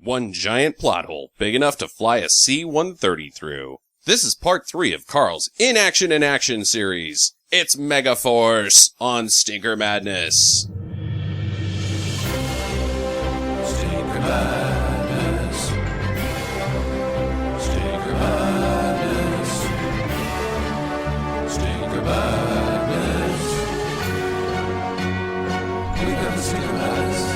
One giant plot hole, big enough to fly a C-130 through. This is part 3 of Carl's Inaction and Action series. It's Megaforce on Stinker Madness. Stinker Madness. Stinker Madness. Stinker Madness. We got the Stinker Madness.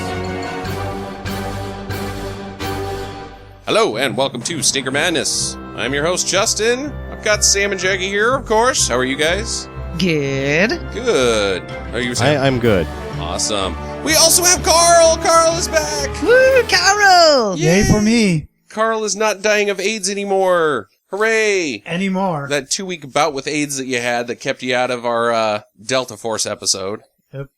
Hello and welcome to Stinker Madness. I'm your host, Justin. I've got Sam and Jackie here, of course. How are you guys? Good. Good. Are you Sam? I'm good. Awesome. We also have Carl. Carl is back. Woo, Carol! Yay for me. Carl is not dying of AIDS anymore. Hooray. Anymore. That 2-week bout with AIDS that you had that kept you out of our Delta Force episode. A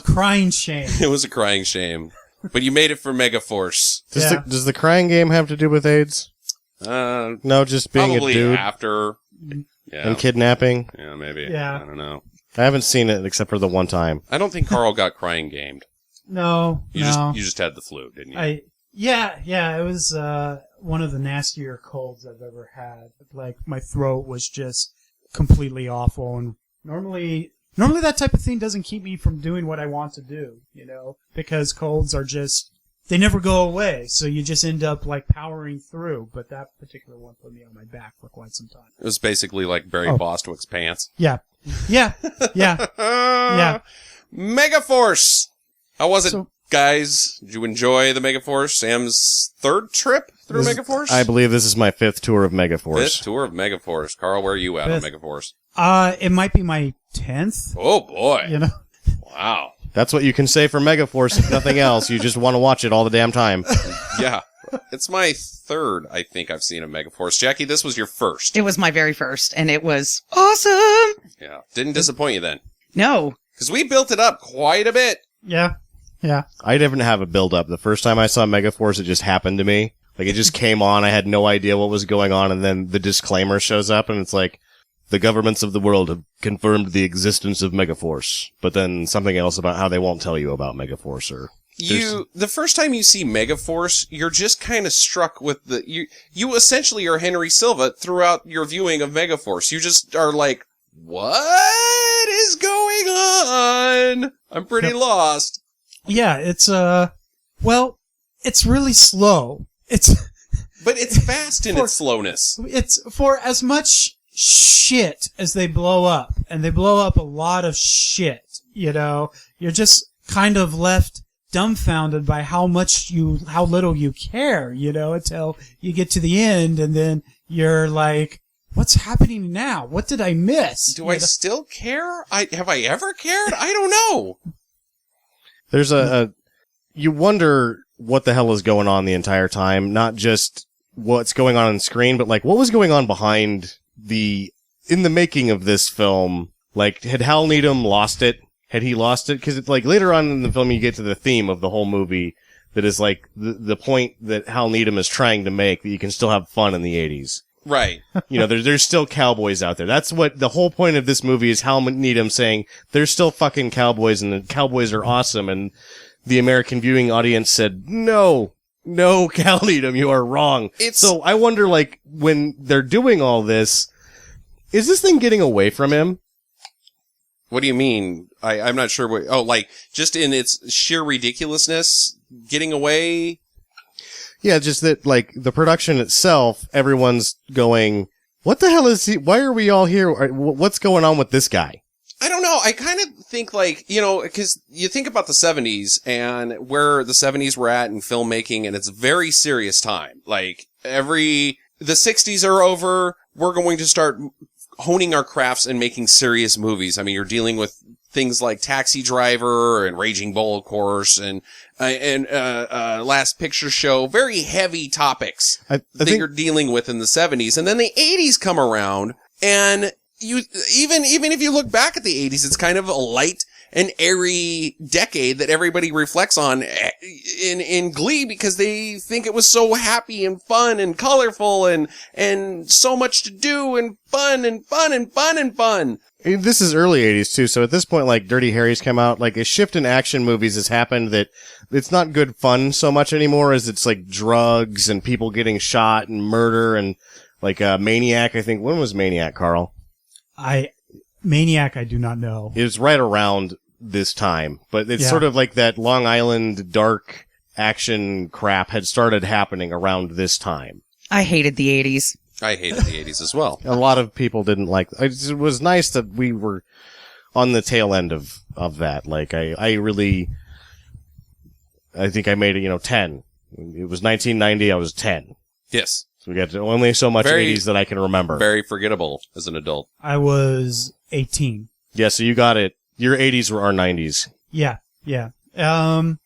crying shame. It was a crying shame. But you made it for Megaforce. Does the crying game have to do with AIDS? No, just being a probably dude after. Yeah. and kidnapping. Yeah, maybe. Yeah. I don't know. I haven't seen it except for the one time. I don't think Carl got crying gamed. No, You just had the flu, didn't you? Yeah, it was one of the nastier colds I've ever had. Like, my throat was just completely awful, and normally that type of thing doesn't keep me from doing what I want to do, because colds are just, they never go away, so you just end up, like, powering through, but that particular one put me on my back for quite some time. It was basically like Barry Bostwick's pants. Yeah. Yeah. Megaforce! How was it, So- guys? Did you enjoy the Megaforce? Sam's third trip through Megaforce? I believe this is my 5th tour of Megaforce. Fifth tour of Megaforce. Carl, where are you at Fifth. on Megaforce? It might be my 10th, Oh, boy. Wow. That's what you can say for Megaforce, if nothing else. You just want to watch it all the damn time. Yeah. It's my third, I think, I've seen a Megaforce. Jackie, this was your first. It was my very first, and it was awesome! Yeah. Didn't disappoint you then. No. Because we built it up quite a bit. Yeah. I didn't have a build-up. The first time I saw Megaforce, it just happened to me. Like, it just came on, I had no idea what was going on, and then the disclaimer shows up, and it's like, the governments of the world have confirmed the existence of Megaforce, but then something else about how they won't tell you about Megaforce, or... The first time you see Megaforce, you're just kind of struck with you essentially are Henry Silva throughout your viewing of Megaforce. You just are like, what is going on? I'm pretty lost. Yeah, it's really slow. But it's fast in its slowness. It's for as much shit as they blow up, and they blow up a lot of shit, you're just kind of left dumbfounded by how little you care, until you get to the end, and then you're like, what's happening now? What did I miss? Do I still care? Have I ever cared? I don't know. There's you wonder what the hell is going on the entire time, not just what's going on screen, but like what was going on behind in the making of this film. Like, had Hal Needham lost it? Had he lost it? Because it's like later on in the film you get to the theme of the whole movie that is like the point that Hal Needham is trying to make, that you can still have fun in the 80s. Right. There's still cowboys out there. That's what the whole point of this movie is. Hal Needham saying there's still fucking cowboys and the cowboys are awesome, and the American viewing audience said, no, Hal Needham, you are wrong. So I wonder, like, when they're doing all this, is this thing getting away from him? What do you mean? I'm not sure what... Oh, like, just in its sheer ridiculousness, getting away? Yeah, just that, like, the production itself, everyone's going, what the hell is he? Why are we all here? What's going on with this guy? I don't know. I kind of think, like, because you think about the 70s and where the 70s were at in filmmaking, and it's a very serious time. Like, the 60s are over, we're going to start honing our crafts and making serious movies. I mean, you're dealing with things like Taxi Driver and Raging Bull, of course, and Last Picture Show. Very heavy topics I that think you're dealing with in the 70s. And then the 80s come around, and even if you look back at the 80s, it's kind of a light an airy decade that everybody reflects on in Glee because they think it was so happy and fun and colorful and so much to do and fun and fun and fun and fun. This is early 80s too, so at this point, like, Dirty Harry's come out, like, a shift in action movies has happened that it's not good fun so much anymore as it's like drugs and people getting shot and murder and like, Maniac, I think. When was Maniac, Carl? Maniac, I do not know. It was right around this time, but it's sort of like that Long Island dark action crap had started happening around this time. I hated the 80s. I hated the 80s as well. A lot of people didn't like it. Was nice that we were on the tail end of that. Like, I think I made it, 10. It was 1990, I was 10. Yes. So we got only so much 80s that I can remember. Very forgettable as an adult. I was 18. Yeah, so you got it. Your 80s were our 90s. Yeah. And,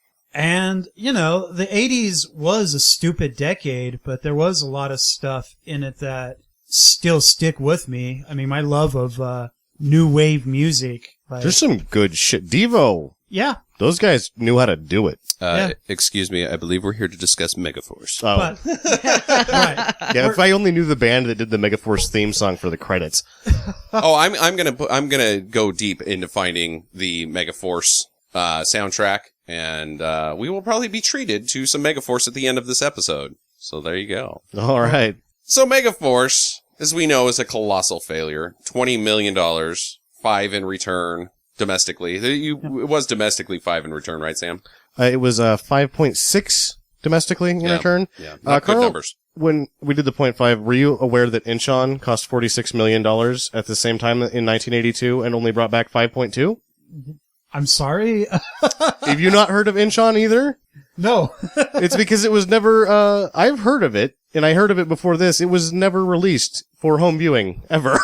the 80s was a stupid decade, but there was a lot of stuff in it that still stick with me. I mean, my love of new wave music. Like, There's some good shit. Devo. yeah. Those guys knew how to do it. Excuse me, I believe we're here to discuss Megaforce. Oh. But, right. Yeah, if I only knew the band that did the Megaforce theme song for the credits. I'm gonna go deep into finding the Megaforce soundtrack, and we will probably be treated to some Megaforce at the end of this episode. So there you go. All right. So Megaforce, as we know, is a colossal failure. $20 million, 5 in return domestically. It was domestically 5 in return, right, Sam? It was 5.6 domestically in return. Yeah, not good Carl, numbers. When we did the 0.5, were you aware that Inchon cost $46 million at the same time in 1982 and only brought back 5.2? I'm sorry. Have you not heard of Inchon either? No. It's because it was never, I've heard of it, and I heard of it before this. It was never released for home viewing, ever.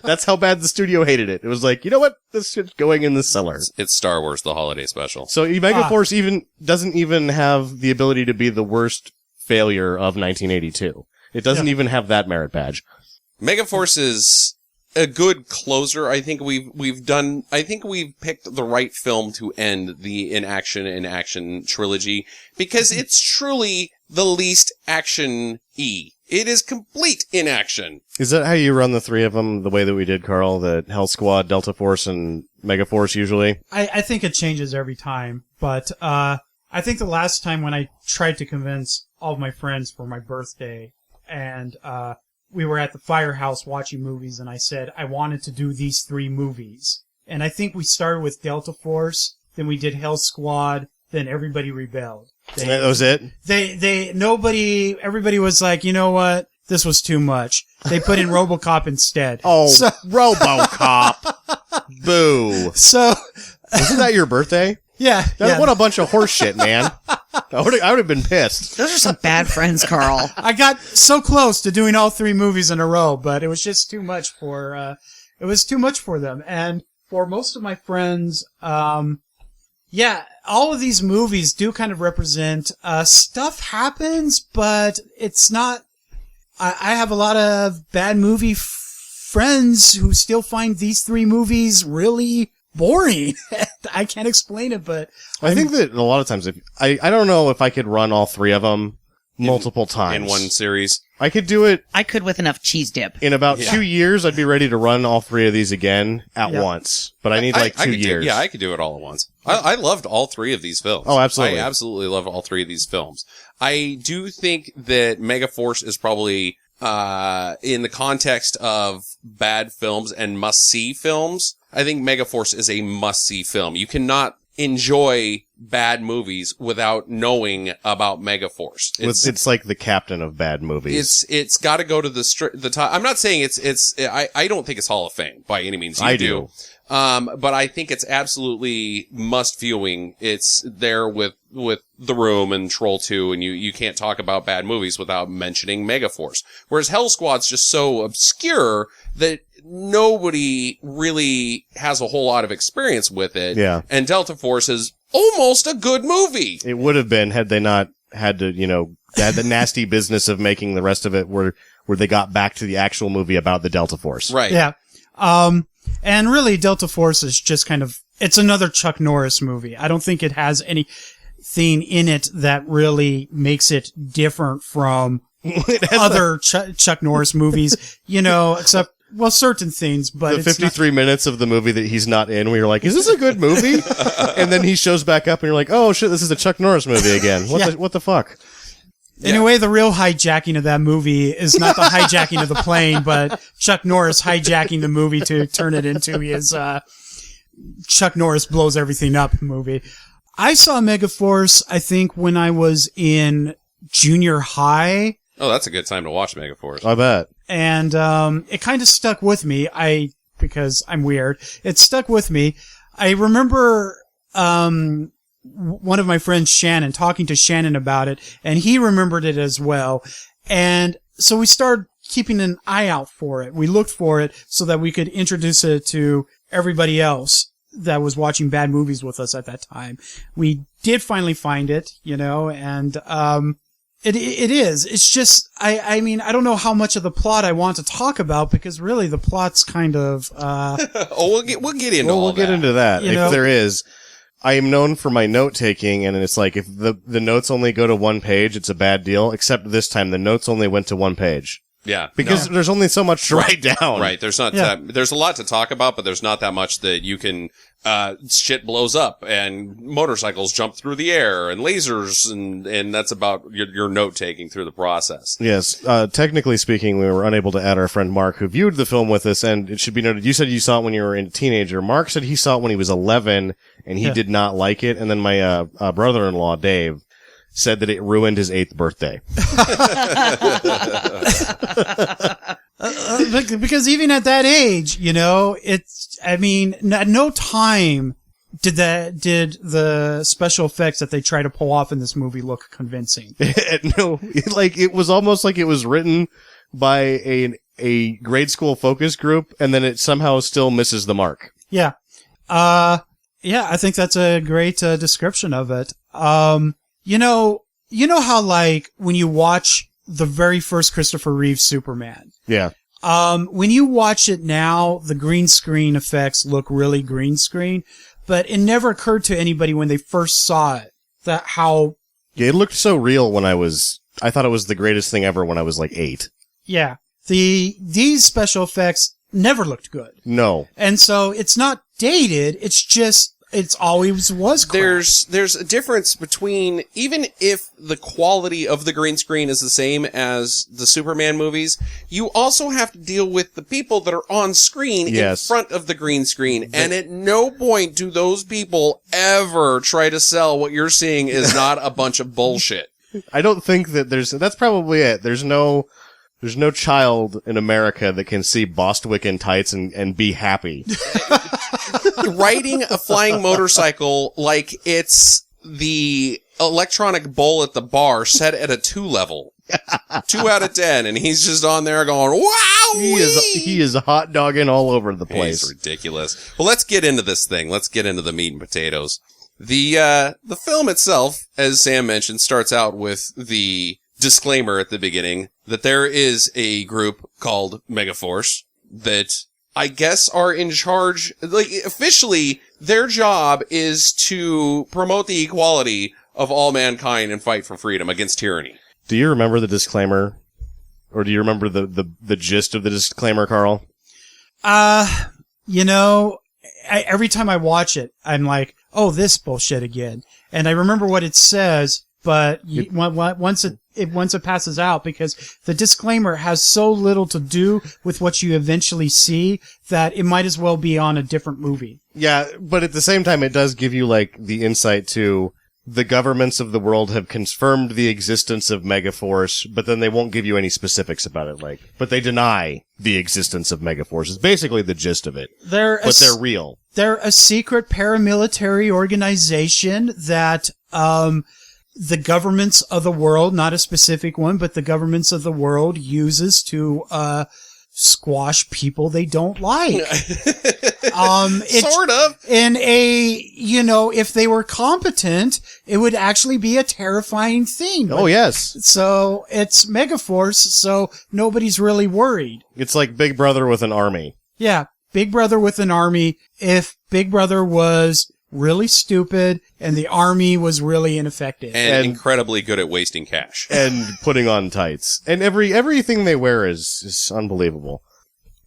That's how bad the studio hated it. It was like, you know what? This shit's going in the cellar. It's Star Wars, the holiday special. So Megaforce doesn't even have the ability to be the worst failure of 1982. It doesn't even have that merit badge. Megaforce is a good closer. I think we've picked the right film to end the Inaction trilogy because it's truly the least action-y. It is complete inaction. Is that how you run the three of them, the way that we did, Carl? The Hell Squad, Delta Force, and Megaforce usually? I think it changes every time, but I think the last time when I tried to convince all of my friends for my birthday, and we were at the firehouse watching movies, and I said I wanted to do these 3 movies. And I think we started with Delta Force, then we did Hell Squad, then everybody rebelled. That was it? Everybody was like, you know what? This was too much. They put in RoboCop instead. Oh, RoboCop. Boo. So. Wasn't that your birthday? Yeah. What a bunch of horse shit, man. I would have been pissed. Those are some bad friends, Carl. I got so close to doing all 3 movies in a row, but it was just too much for them. And for most of my friends, all of these movies do kind of represent, stuff happens, but it's not, I have a lot of bad movie friends who still find these 3 movies really boring. I can't explain it, but I think that a lot of times, I don't know if I could run all 3 of them multiple times. In one series. I could do it. I could with enough cheese dip. In about 2 years, I'd be ready to run all 3 of these again at once. But I need 2 years. I could do it all at once. I loved all 3 of these films. Oh, absolutely. I absolutely loved all 3 of these films. I do think that Megaforce is probably, in the context of bad films and must-see films, I think Megaforce is a must-see film. You cannot enjoy bad movies without knowing about Megaforce. It's like the captain of bad movies. It's got to go to the top. I'm not saying I don't think it's Hall of Fame by any means. I do. But I think it's absolutely must viewing. It's there with The Room and Troll 2, and you can't talk about bad movies without mentioning Megaforce. Whereas Hell Squad's just so obscure that nobody really has a whole lot of experience with it. Yeah. And Delta Force is almost a good movie. It would have been had they not had to, had the nasty business of making the rest of it where they got back to the actual movie about the Delta Force. Right. Yeah. And really, Delta Force is just kind of it's another Chuck Norris movie. I don't think it has anything in it that really makes it different from other Chuck Norris movies, except, well, certain things, but the it's 53 minutes of the movie that he's not in, where you're like, is this a good movie? And then he shows back up and you're like, oh shit, this is a Chuck Norris movie again. What the fuck? Anyway, the real hijacking of that movie is not the hijacking of the plane, but Chuck Norris hijacking the movie to turn it into his, Chuck Norris blows everything up movie. I saw Megaforce, I think, when I was in junior high. Oh, that's a good time to watch Megaforce. I bet. And, it kind of stuck with me. Because I'm weird, it stuck with me. I remember, one of my friends, Shannon, talking to Shannon about it, and he remembered it as well. And so we started keeping an eye out for it. We looked for it so that we could introduce it to everybody else that was watching bad movies with us at that time. We did finally find it, and, it is. It's just, I mean, I don't know how much of the plot I want to talk about, because really the plot's kind of, we'll get into all we'll get into that. If there is. I am known for my note taking, and it's like, if the notes only go to one page, it's a bad deal, except this time the notes only went to one page. Yeah. Because there's only so much to write down. Right. There's not there's a lot to talk about, but there's not that much that you can, shit blows up and motorcycles jump through the air and lasers and that's about your note taking through the process. Yes. Technically speaking, we were unable to add our friend Mark, who viewed the film with us, and it should be noted, you said you saw it when you were a teenager. Mark said he saw it when he was 11 and he did not like it. And then my, brother-in-law, Dave, said that it ruined his 8th birthday. Because even at that age, at no time did the special effects that they try to pull off in this movie look convincing. No, it was almost like it was written by a grade school focus group, and then it somehow still misses the mark. Yeah. I think that's a great description of it. You know how, like, when you watch the very first Christopher Reeve Superman. Yeah. When you watch it now, the green screen effects look really green screen, but it never occurred to anybody when they first saw it Yeah, it looked so real when I thought it was the greatest thing ever when I was like 8. Yeah. These special effects never looked good. No. And so it's not dated, it's always was crap. There's a difference between, even if the quality of the green screen is the same as the Superman movies, you also have to deal with the people that are on screen in front of the green screen. And at no point do those people ever try to sell what you're seeing is not a bunch of bullshit. I don't think that that's probably it. There's no child in America that can see Bostwick in tights and be happy. Riding a flying motorcycle like it's the electronic bowl at the bar set at a 2 level. 2 out of 10, and he's just on there going, wow! He is hot dogging all over the place. It's ridiculous. Well, let's get into this thing. Let's get into the meat and potatoes. The film itself, as Sam mentioned, starts out with the disclaimer at the beginning that there is a group called Megaforce that I guess are in charge, like, officially, their job is to promote the equality of all mankind and fight for freedom against tyranny. Do you remember the disclaimer? Or do you remember the gist of the disclaimer, Carl? Every time I watch it, I'm like, oh, this bullshit again. And I remember what it says, but once it passes out, because the disclaimer has so little to do with what you eventually see that it might as well be on a different movie. Yeah, but at the same time, it does give you, like, the insight to the governments of the world have confirmed the existence of Megaforce, but then they won't give you any specifics about it, but they deny the existence of Megaforce. It's basically the gist of it. They're real. They're a secret paramilitary organization that, the governments of the world, not a specific one, but the governments of the world uses to, squash people they don't like. Sort of. In if they were competent, it would actually be a terrifying thing. Oh, yes. So it's Megaforce, so nobody's really worried. It's like Big Brother with an army. Yeah. Big Brother with an army if Big Brother was really stupid and the army was really ineffective. And incredibly good at wasting cash. And putting on tights. And everything they wear is unbelievable.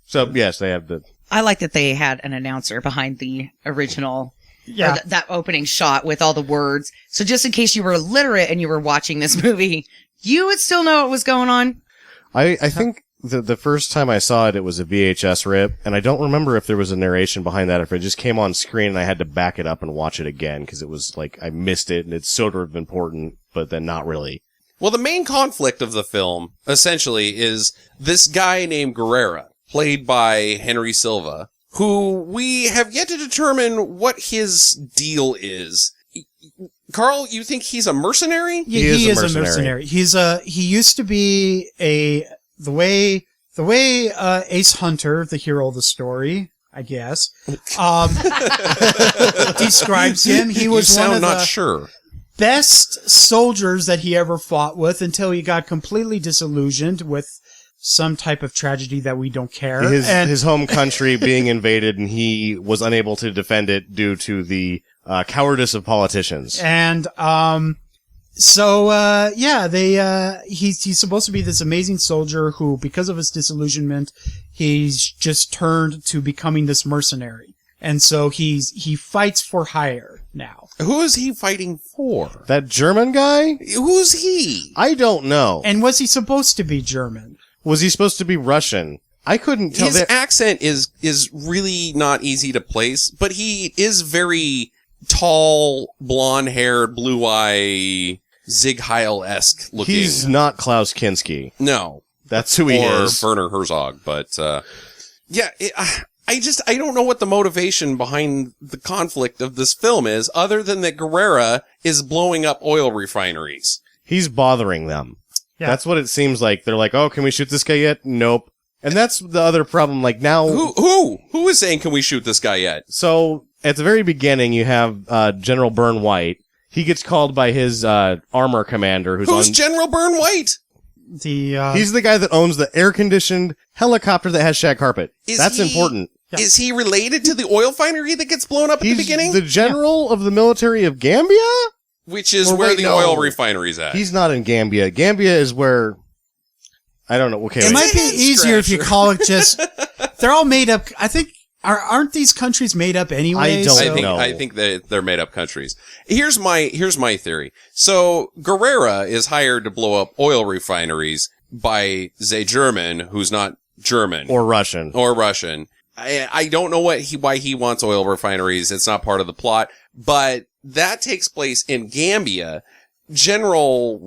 So, yes, they have the... I like that they had an announcer behind the original, Yeah. or that opening shot with all the words. So just in case you were illiterate and you were watching this movie, you would still know what was going on. I think the first time I saw it, it was a VHS rip, and I don't remember if there was a narration behind that, or if it just came on screen and I had to back it up and watch it again, because it was like, I missed it, and it's sort of important, but then not really. Well, the main conflict of the film, essentially, is this guy named Guerrera, played by Henry Silva, who we have yet to determine what his deal is. Carl, you think he's a mercenary? Yeah, he is a mercenary. He used to be the way Ace Hunter, the hero of the story, I guess, describes him. He was you sound one of not the sure. best soldiers that he ever fought with until he got completely disillusioned with some type of tragedy that we don't care. His home country being invaded, and he was unable to defend it due to the cowardice of politicians. And he's supposed to be this amazing soldier who, because of his disillusionment, he's just turned to becoming this mercenary. And so he fights for hire now. Who is he fighting for? That German guy? Who's he? I don't know. And was he supposed to be German? Was he supposed to be Russian? I couldn't tell. His accent is really not easy to place, but he is very tall, blonde-haired, blue-eye, Zig Heil-esque looking. He's not Klaus Kinski. No. That's who he is. Or Werner Herzog, but, I don't know what the motivation behind the conflict of this film is, other than that Guerrera is blowing up oil refineries. He's bothering them. Yeah. That's what it seems like. They're like, oh, can we shoot this guy yet? Nope. And that's the other problem. Like now... Who is saying, can we shoot this guy yet? So, at the very beginning, you have General Byrne White. He gets called by his armor commander, Who's General Byrne White? He's the guy that owns the air-conditioned helicopter that has shag carpet. That's important. Yeah. Is he related to the oil refinery that gets blown up at the beginning? He's the general of the military of Gambia? Which is where the oil refinery's at. He's not in Gambia. Gambia is where... I don't know. Okay, it might be easier if you call it just... They're all made up... I think... Aren't these countries made up anyway? I think that they're made up countries. Here's my theory. So Guerrera is hired to blow up oil refineries by a German who's not German or Russian. I don't know why he wants oil refineries. It's not part of the plot, but that takes place in Gambia. General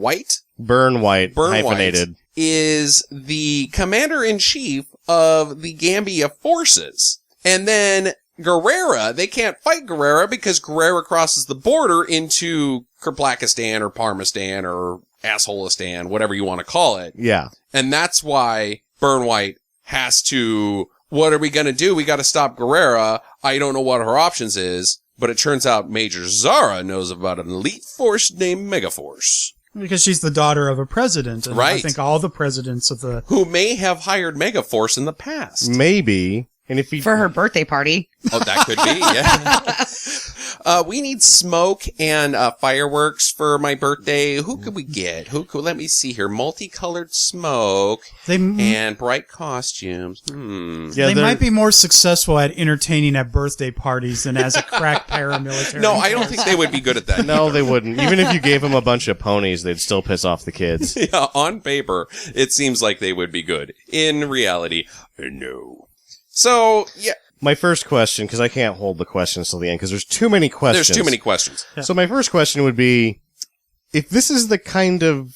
Byrne White, hyphenated, is the commander-in-chief of the Gambia forces. And then Guerrera, they can't fight Guerrera because Guerrera crosses the border into Kerplakistan or Parmistan or Assholistan, whatever you want to call it. Yeah. And that's why Byrne White has to, what are we going to do? We got to stop Guerrera. I don't know what her options is, but it turns out Major Zara knows about an elite force named Megaforce. Because she's the daughter of a president. And right. I think all the presidents of the... Who may have hired Megaforce in the past. Maybe. And if for her birthday party. Oh, that could be, yeah. We need smoke and fireworks for my birthday. Who could we get? Let me see here. Multicolored smoke and bright costumes. Yeah, they might be more successful at entertaining at birthday parties than as a crack paramilitary. No, I don't think they would be good at that. No, they wouldn't. Even if you gave them a bunch of ponies, they'd still piss off the kids. Yeah, on paper, it seems like they would be good. In reality, no. So, yeah. My first question, because I can't hold the questions till the end, because there's too many questions. There's too many questions. Yeah. So my first question would be, if this is the kind of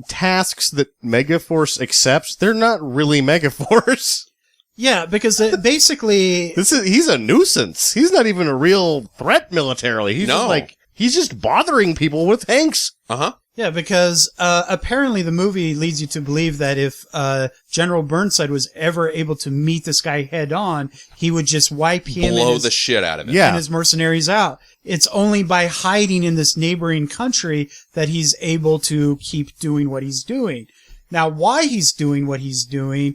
tasks that Megaforce accepts, they're not really Megaforce. Yeah, because basically... He's a nuisance. He's not even a real threat militarily. He's just bothering people with tanks. Uh-huh. Yeah, because apparently the movie leads you to believe that if General Burnside was ever able to meet this guy head on, he would just wipe him blow the shit out of him. And his mercenaries out. It's only by hiding in this neighboring country that he's able to keep doing what he's doing. Now, why he's doing what he's doing,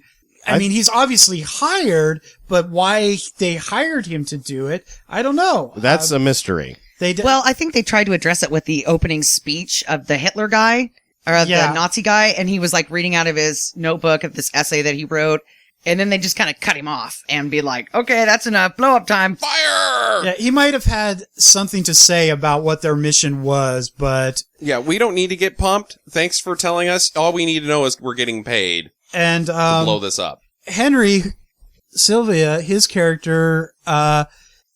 I mean, he's obviously hired, but why they hired him to do it, I don't know. That's a mystery. Well, I think they tried to address it with the opening speech of the Hitler guy, or Yeah. the Nazi guy, and he was like reading out of his notebook of this essay that he wrote, and then they just kind of cut him off and be like, okay, that's enough, blow up time. Fire! Yeah, he might have had something to say about what their mission was, but... Yeah, we don't need to get pumped. Thanks for telling us. All we need to know is we're getting paid And, to blow this up. Henry Sylvia, his character,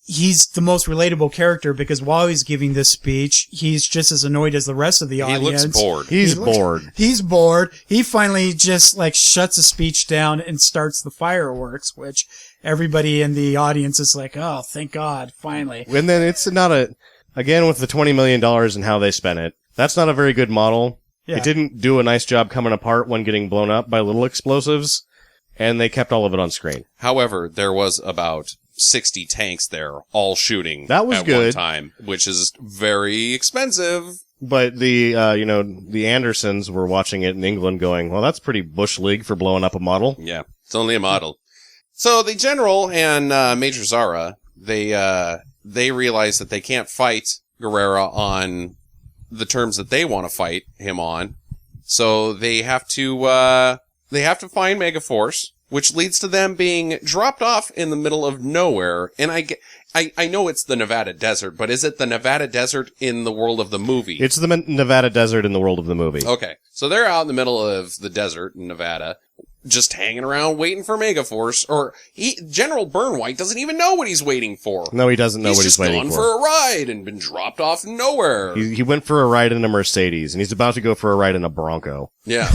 he's the most relatable character because while he's giving this speech, he's just as annoyed as the rest of the He audience. looks bored. He's bored. He's bored. He finally just like shuts the speech down and starts the fireworks, which everybody in the audience is like, oh, thank God, finally. And then it's not again, with the $20 million and how they spent it, that's not a very good model. Yeah. It didn't do a nice job coming apart when getting blown up by little explosives, and they kept all of it on screen. However, there was about 60 tanks there, all shooting That was at good. one time, which is very expensive. But the Andersons were watching it in England going, well, that's pretty Bush League for blowing up a model. Yeah, it's only a model. So the general and Major Zara, they realize that they can't fight Guerrera on the terms that they want to fight him on. So they have to find Megaforce, which leads to them being dropped off in the middle of nowhere. And I know it's the Nevada desert, but is it the Nevada desert in the world of the movie? It's the Nevada desert in the world of the movie. Okay. So they're out in the middle of the desert in Nevada, just hanging around waiting for Megaforce, or General Burnwhite doesn't even know what he's waiting for. No, he doesn't know what he's waiting He's just for. gone for a ride and been dropped off nowhere. He went for a ride in a Mercedes, and he's about to go for a ride in a Bronco. Yeah.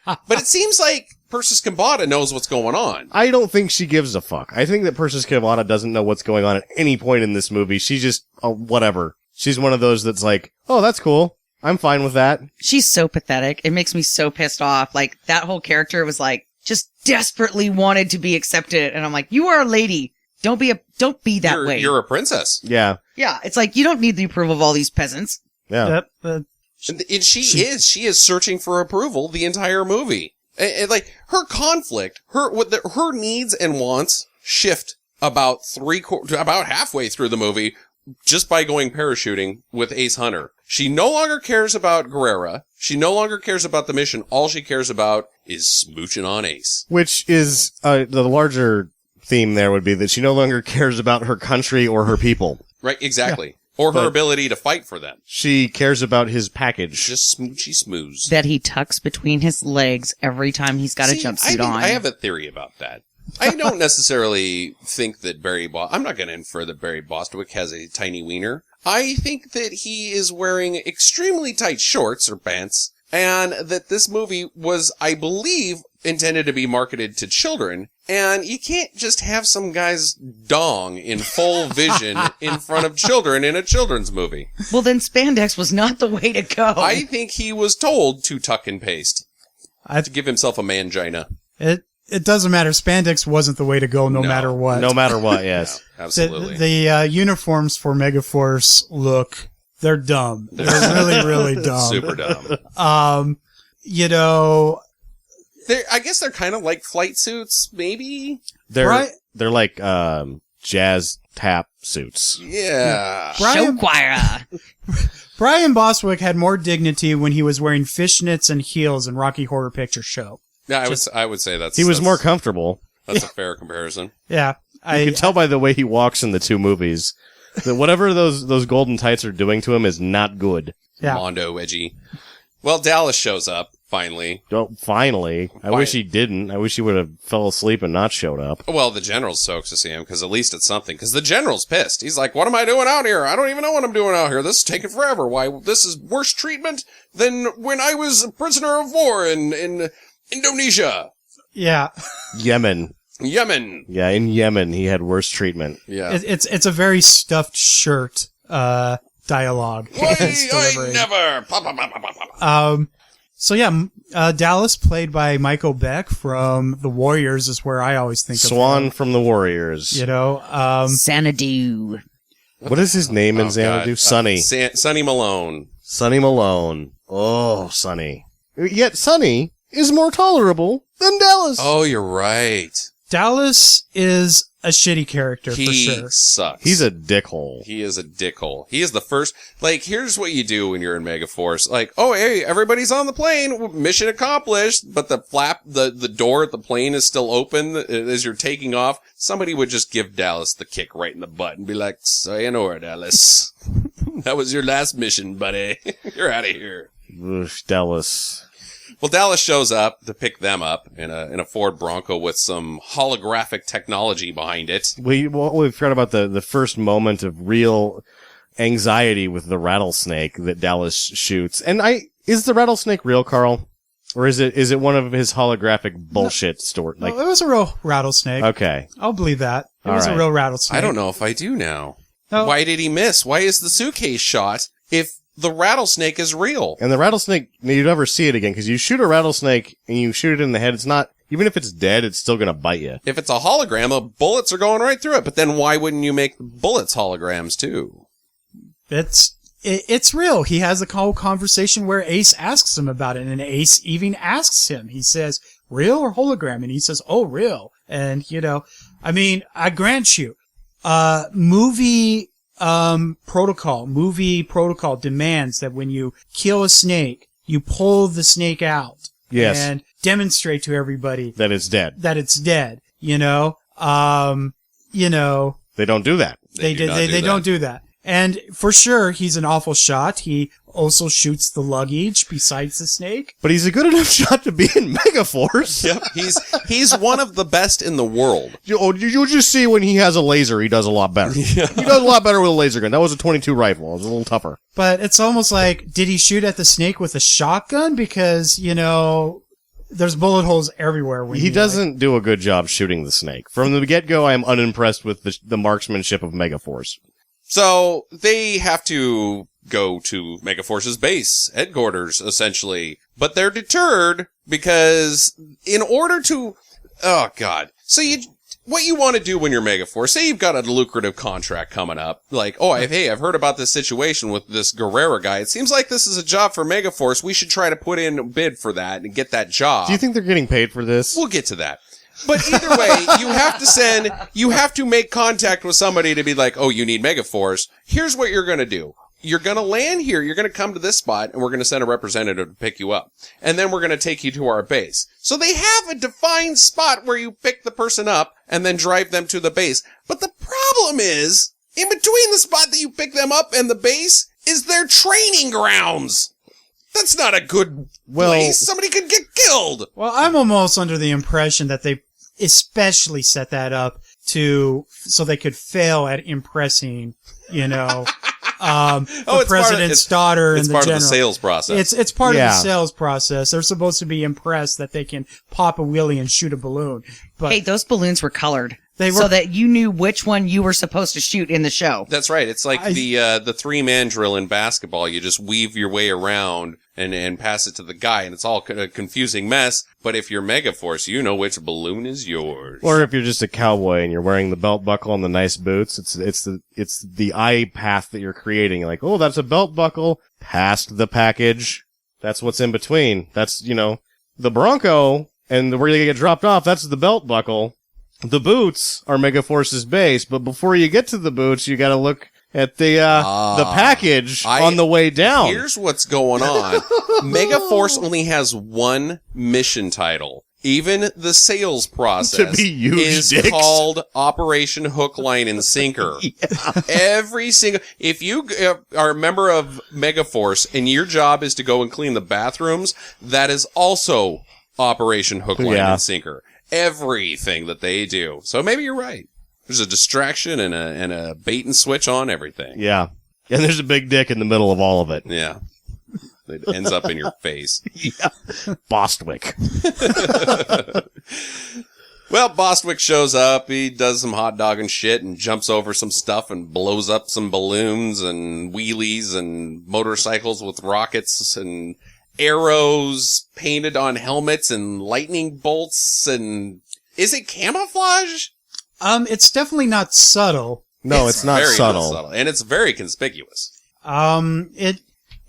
But it seems like Persis Kambata knows what's going on. I don't think she gives a fuck. I think that Persis Kambata doesn't know what's going on at any point in this movie. She's just, whatever. She's one of those that's like, oh, that's cool. I'm fine with that. She's so pathetic. It makes me so pissed off. Like, that whole character was like, just desperately wanted to be accepted. And I'm like, you are a lady. Don't be that way. You're a princess. Yeah. Yeah. It's like, you don't need the approval of all these peasants. Yeah. And she is searching for approval the entire movie. And like, her conflict, her needs and wants shift about halfway through the movie just by going parachuting with Ace Hunter. She no longer cares about Guerrera. She no longer cares about the mission. All she cares about is smooching on Ace. Which is, the larger theme there would be that she no longer cares about her country or her people. Right, exactly. Yeah. Or her ability to fight for them. She cares about his package. Just smoochy smooze. That he tucks between his legs every time he's got a jumpsuit on. I have a theory about that. I don't necessarily think that I'm not going to infer that Barry Bostwick has a tiny wiener. I think that he is wearing extremely tight shorts or pants, and that this movie was, I believe, intended to be marketed to children, and you can't just have some guy's dong in full vision in front of children in a children's movie. Well, then spandex was not the way to go. I think he was told to tuck and paste. To give himself a mangina. It doesn't matter. Spandex wasn't the way to go no matter what. No matter what, yes. No, absolutely. The uniforms for Megaforce they're dumb. They're really, really dumb. Super dumb. I guess they're kind of like flight suits, maybe? They're like, jazz tap suits. Yeah. Show choir. Brian Bostwick had more dignity when he was wearing fishnets and heels in Rocky Horror Picture Show. Yeah, I would say he was more comfortable. That's a fair comparison. Yeah. You can tell by the way he walks in the two movies that whatever those golden tights are doing to him is not good. Yeah. Mondo edgy. Well, Dallas shows up, finally. Finally. I wish he didn't. I wish he would have fell asleep and not showed up. Well, the general's stoked to see him, because at least it's something. Because the general's pissed. He's like, what am I doing out here? I don't even know what I'm doing out here. This is taking forever. Why, this is worse treatment than when I was a prisoner of war in Indonesia. Yeah. Yemen. Yeah, in Yemen, he had worse treatment. Yeah. It's a very stuffed shirt, dialogue. Why, I never. Pop, pop, pop, pop, pop. So yeah, Dallas, played by Michael Beck from The Warriors, is where I always think Swan of him. from The Warriors. Xanadu. What is his name in Xanadu? Sonny. Sonny Malone. Sonny Malone. Oh, Sonny. Yet Sonny is more tolerable than Dallas. Oh, you're right. Dallas is a shitty character He for sure. sucks. He's a dickhole. He is a dickhole. He is the first. Like, here's what you do when you're in Megaforce. Like, oh, hey, everybody's on the plane. Mission accomplished. But the door at the plane is still open as you're taking off. Somebody would just give Dallas the kick right in the butt and be like, sayonara, Dallas. That was your last mission, buddy. You're out of here. Oof, Dallas. Well, Dallas shows up to pick them up in a Ford Bronco with some holographic technology behind it. We forgot about the first moment of real anxiety with the rattlesnake that Dallas shoots. And is the rattlesnake real, Carl? Or is it one of his holographic bullshit stories? Like, No, it was a real rattlesnake. okay. I'll believe that. It All was right. a real rattlesnake. I don't know if I do now. No. Why did he miss? Why is the suitcase shot if the rattlesnake is real? And the rattlesnake, you never see it again, because you shoot a rattlesnake and you shoot it in the head, it's not, even if it's dead, it's still gonna bite you. If it's a hologram, the bullets are going right through it. But then why wouldn't you make the bullets holograms too? It's real. He has a whole conversation where Ace asks him about it, and Ace even asks him. He says, real or hologram? And he says, oh, real. And, I mean, I grant you, movie protocol demands that when you kill a snake, you pull the snake out. Yes. And demonstrate to everybody That it's dead. that it's dead, They don't do that. They don't do that. And for sure, he's an awful shot. He also shoots the luggage besides the snake. But he's a good enough shot to be in Megaforce. Yep, he's one of the best in the world. You'll just see when he has a laser, he does a lot better. Yeah. He does a lot better with a laser gun. That was a .22 rifle. It was a little tougher. But it's almost like, did he shoot at the snake with a shotgun? Because, there's bullet holes everywhere. When He doesn't do a good job shooting the snake. From the get-go, I am unimpressed with the marksmanship of Megaforce. So they have to go to Megaforce's base, headquarters, essentially. But they're deterred because in order to... Oh, God. So what you want to do when you're Megaforce, say you've got a lucrative contract coming up, like, I've heard about this situation with this Guerrera guy. It seems like this is a job for Megaforce. We should try to put in a bid for that and get that job. Do you think they're getting paid for this? We'll get to that. But either way, you have to make contact with somebody to be like, oh, you need Megaforce. Here's what you're going to do. You're going to land here. You're going to come to this spot and we're going to send a representative to pick you up. And then we're going to take you to our base. So they have a defined spot where you pick the person up and then drive them to the base. But the problem is, in between the spot that you pick them up and the base is their training grounds. That's not a good place. Somebody could get killed. Well, I'm almost under the impression that they especially set that up so they could fail at impressing, the president's daughter and the general. It's part of the sales process. It's part of the sales process. They're supposed to be impressed that they can pop a wheelie and shoot a balloon. But Hey, those balloons were colored. They were- so that you knew which one you were supposed to shoot in the show. That's right. It's like the 3-man drill in basketball. You just weave your way around and pass it to the guy, and it's all a confusing mess. But if you're Megaforce, you know which balloon is yours. Or if you're just a cowboy and you're wearing the belt buckle and the nice boots, it's the eye path that you're creating. Like, oh, that's a belt buckle past the package. That's what's in between. That's, the Bronco and where you get dropped off. That's the belt buckle. The boots are Megaforce's base, but before you get to the boots, you gotta look at the package on the way down. Here's what's going on. Megaforce only has one mission title. Even the sales process To be huge is dicks. called Operation Hook, Line, and Sinker. Every single... If you are a member of Megaforce and your job is to go and clean the bathrooms, that is also Operation Hook, Line, and Sinker. Everything that they do. So maybe you're right. There's a distraction and a bait and switch on everything. Yeah. And there's a big dick in the middle of all of it. Yeah. It ends up in your face. Bostwick. Well, Bostwick shows up. He does some hot dog and shit and jumps over some stuff and blows up some balloons and wheelies and motorcycles with rockets and arrows painted on helmets and lightning bolts. And is it camouflage? It's definitely not subtle. No, it's not very subtle. And it's very conspicuous.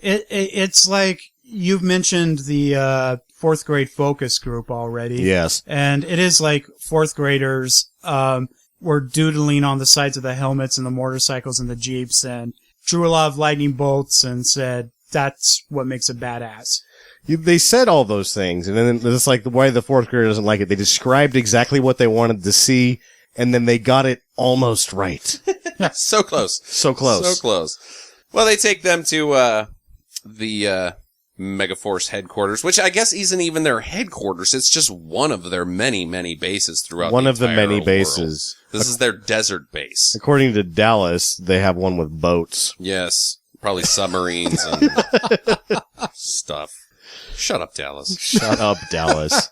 It's like, you've mentioned the fourth grade focus group already. Yes. And it is like fourth graders were doodling on the sides of the helmets and the motorcycles and the Jeeps and drew a lot of lightning bolts and said, that's what makes a badass. They said all those things, and then it's like why the fourth grader doesn't like it. They described exactly what they wanted to see, and then they got it almost right. So close. So close. So close. Well, they take them to the Megaforce headquarters, which I guess isn't even their headquarters. It's just one of their many, many bases throughout One the of the entire many world. bases. This is their desert base. According to Dallas, they have one with boats. Yes. Probably submarines and stuff. Shut up, Dallas. Shut up, Dallas.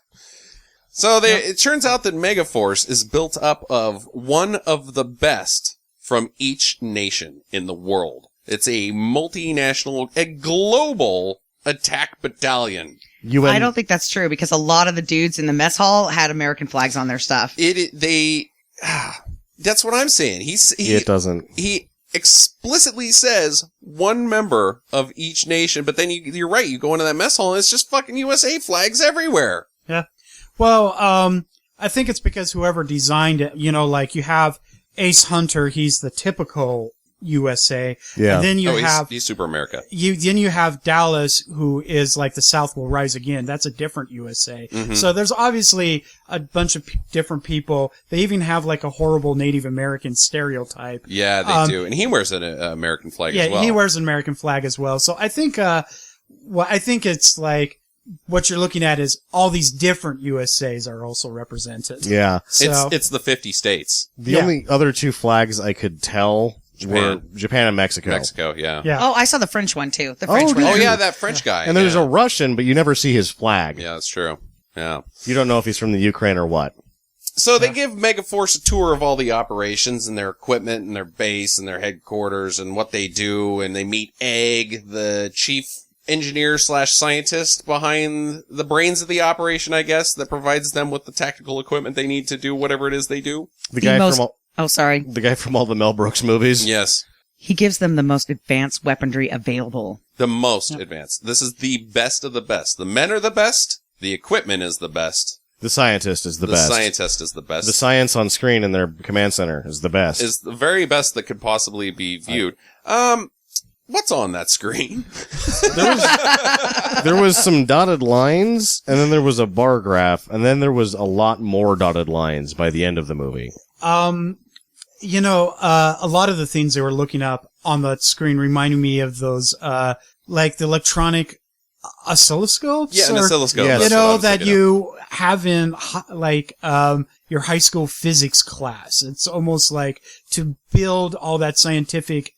So it turns out that Megaforce is built up of one of the best from each nation in the world. It's a multinational, a global attack battalion. I don't think that's true because a lot of the dudes in the mess hall had American flags on their stuff. That's what I'm saying. It doesn't. He explicitly says one member of each nation, but then you're right. You go into that mess hall and it's just fucking USA flags everywhere. Yeah. Well, I think it's because whoever designed it, like you have Ace Hunter, he's the typical USA. Yeah. And then he's Super America. Then you have Dallas, who is like the South will rise again. That's a different USA. Mm-hmm. So there's obviously a bunch of different people. They even have like a horrible Native American stereotype. Yeah, they do. And he wears an American flag as well. Yeah, he wears an American flag as well. So I think, I think it's like, what you're looking at is all these different USAs are also represented. Yeah. So, It's the 50 states. The only other two flags I could tell were Japan and Mexico. Mexico, yeah. yeah. Oh, I saw the French one too. The French one. Oh, yeah, that French guy. And there's yeah. a Russian, but you never see his flag. Yeah, that's true. Yeah. You don't know if he's from the Ukraine or what. So they give Megaforce a tour of all the operations and their equipment and their base and their headquarters and what they do, and they meet Egg, the chief engineer / scientist behind the brains of the operation, I guess, that provides them with the tactical equipment they need to do whatever it is they do. The guy from all the Mel Brooks movies. Yes. He gives them the most advanced weaponry available. The most advanced. This is the best of the best. The men are the best. The equipment is the best. The scientist is the best. The scientist is the best. The science on screen in their command center is the best. Is the very best that could possibly be viewed. What's on that screen? There was some dotted lines, and then there was a bar graph, and then there was a lot more dotted lines by the end of the movie. a lot of the things they were looking up on the screen reminded me of those, like the electronic oscilloscopes. Yeah, an oscilloscope. Yes. That's what I was that thinking of. you have in, your high school physics class. It's almost like to build all that scientific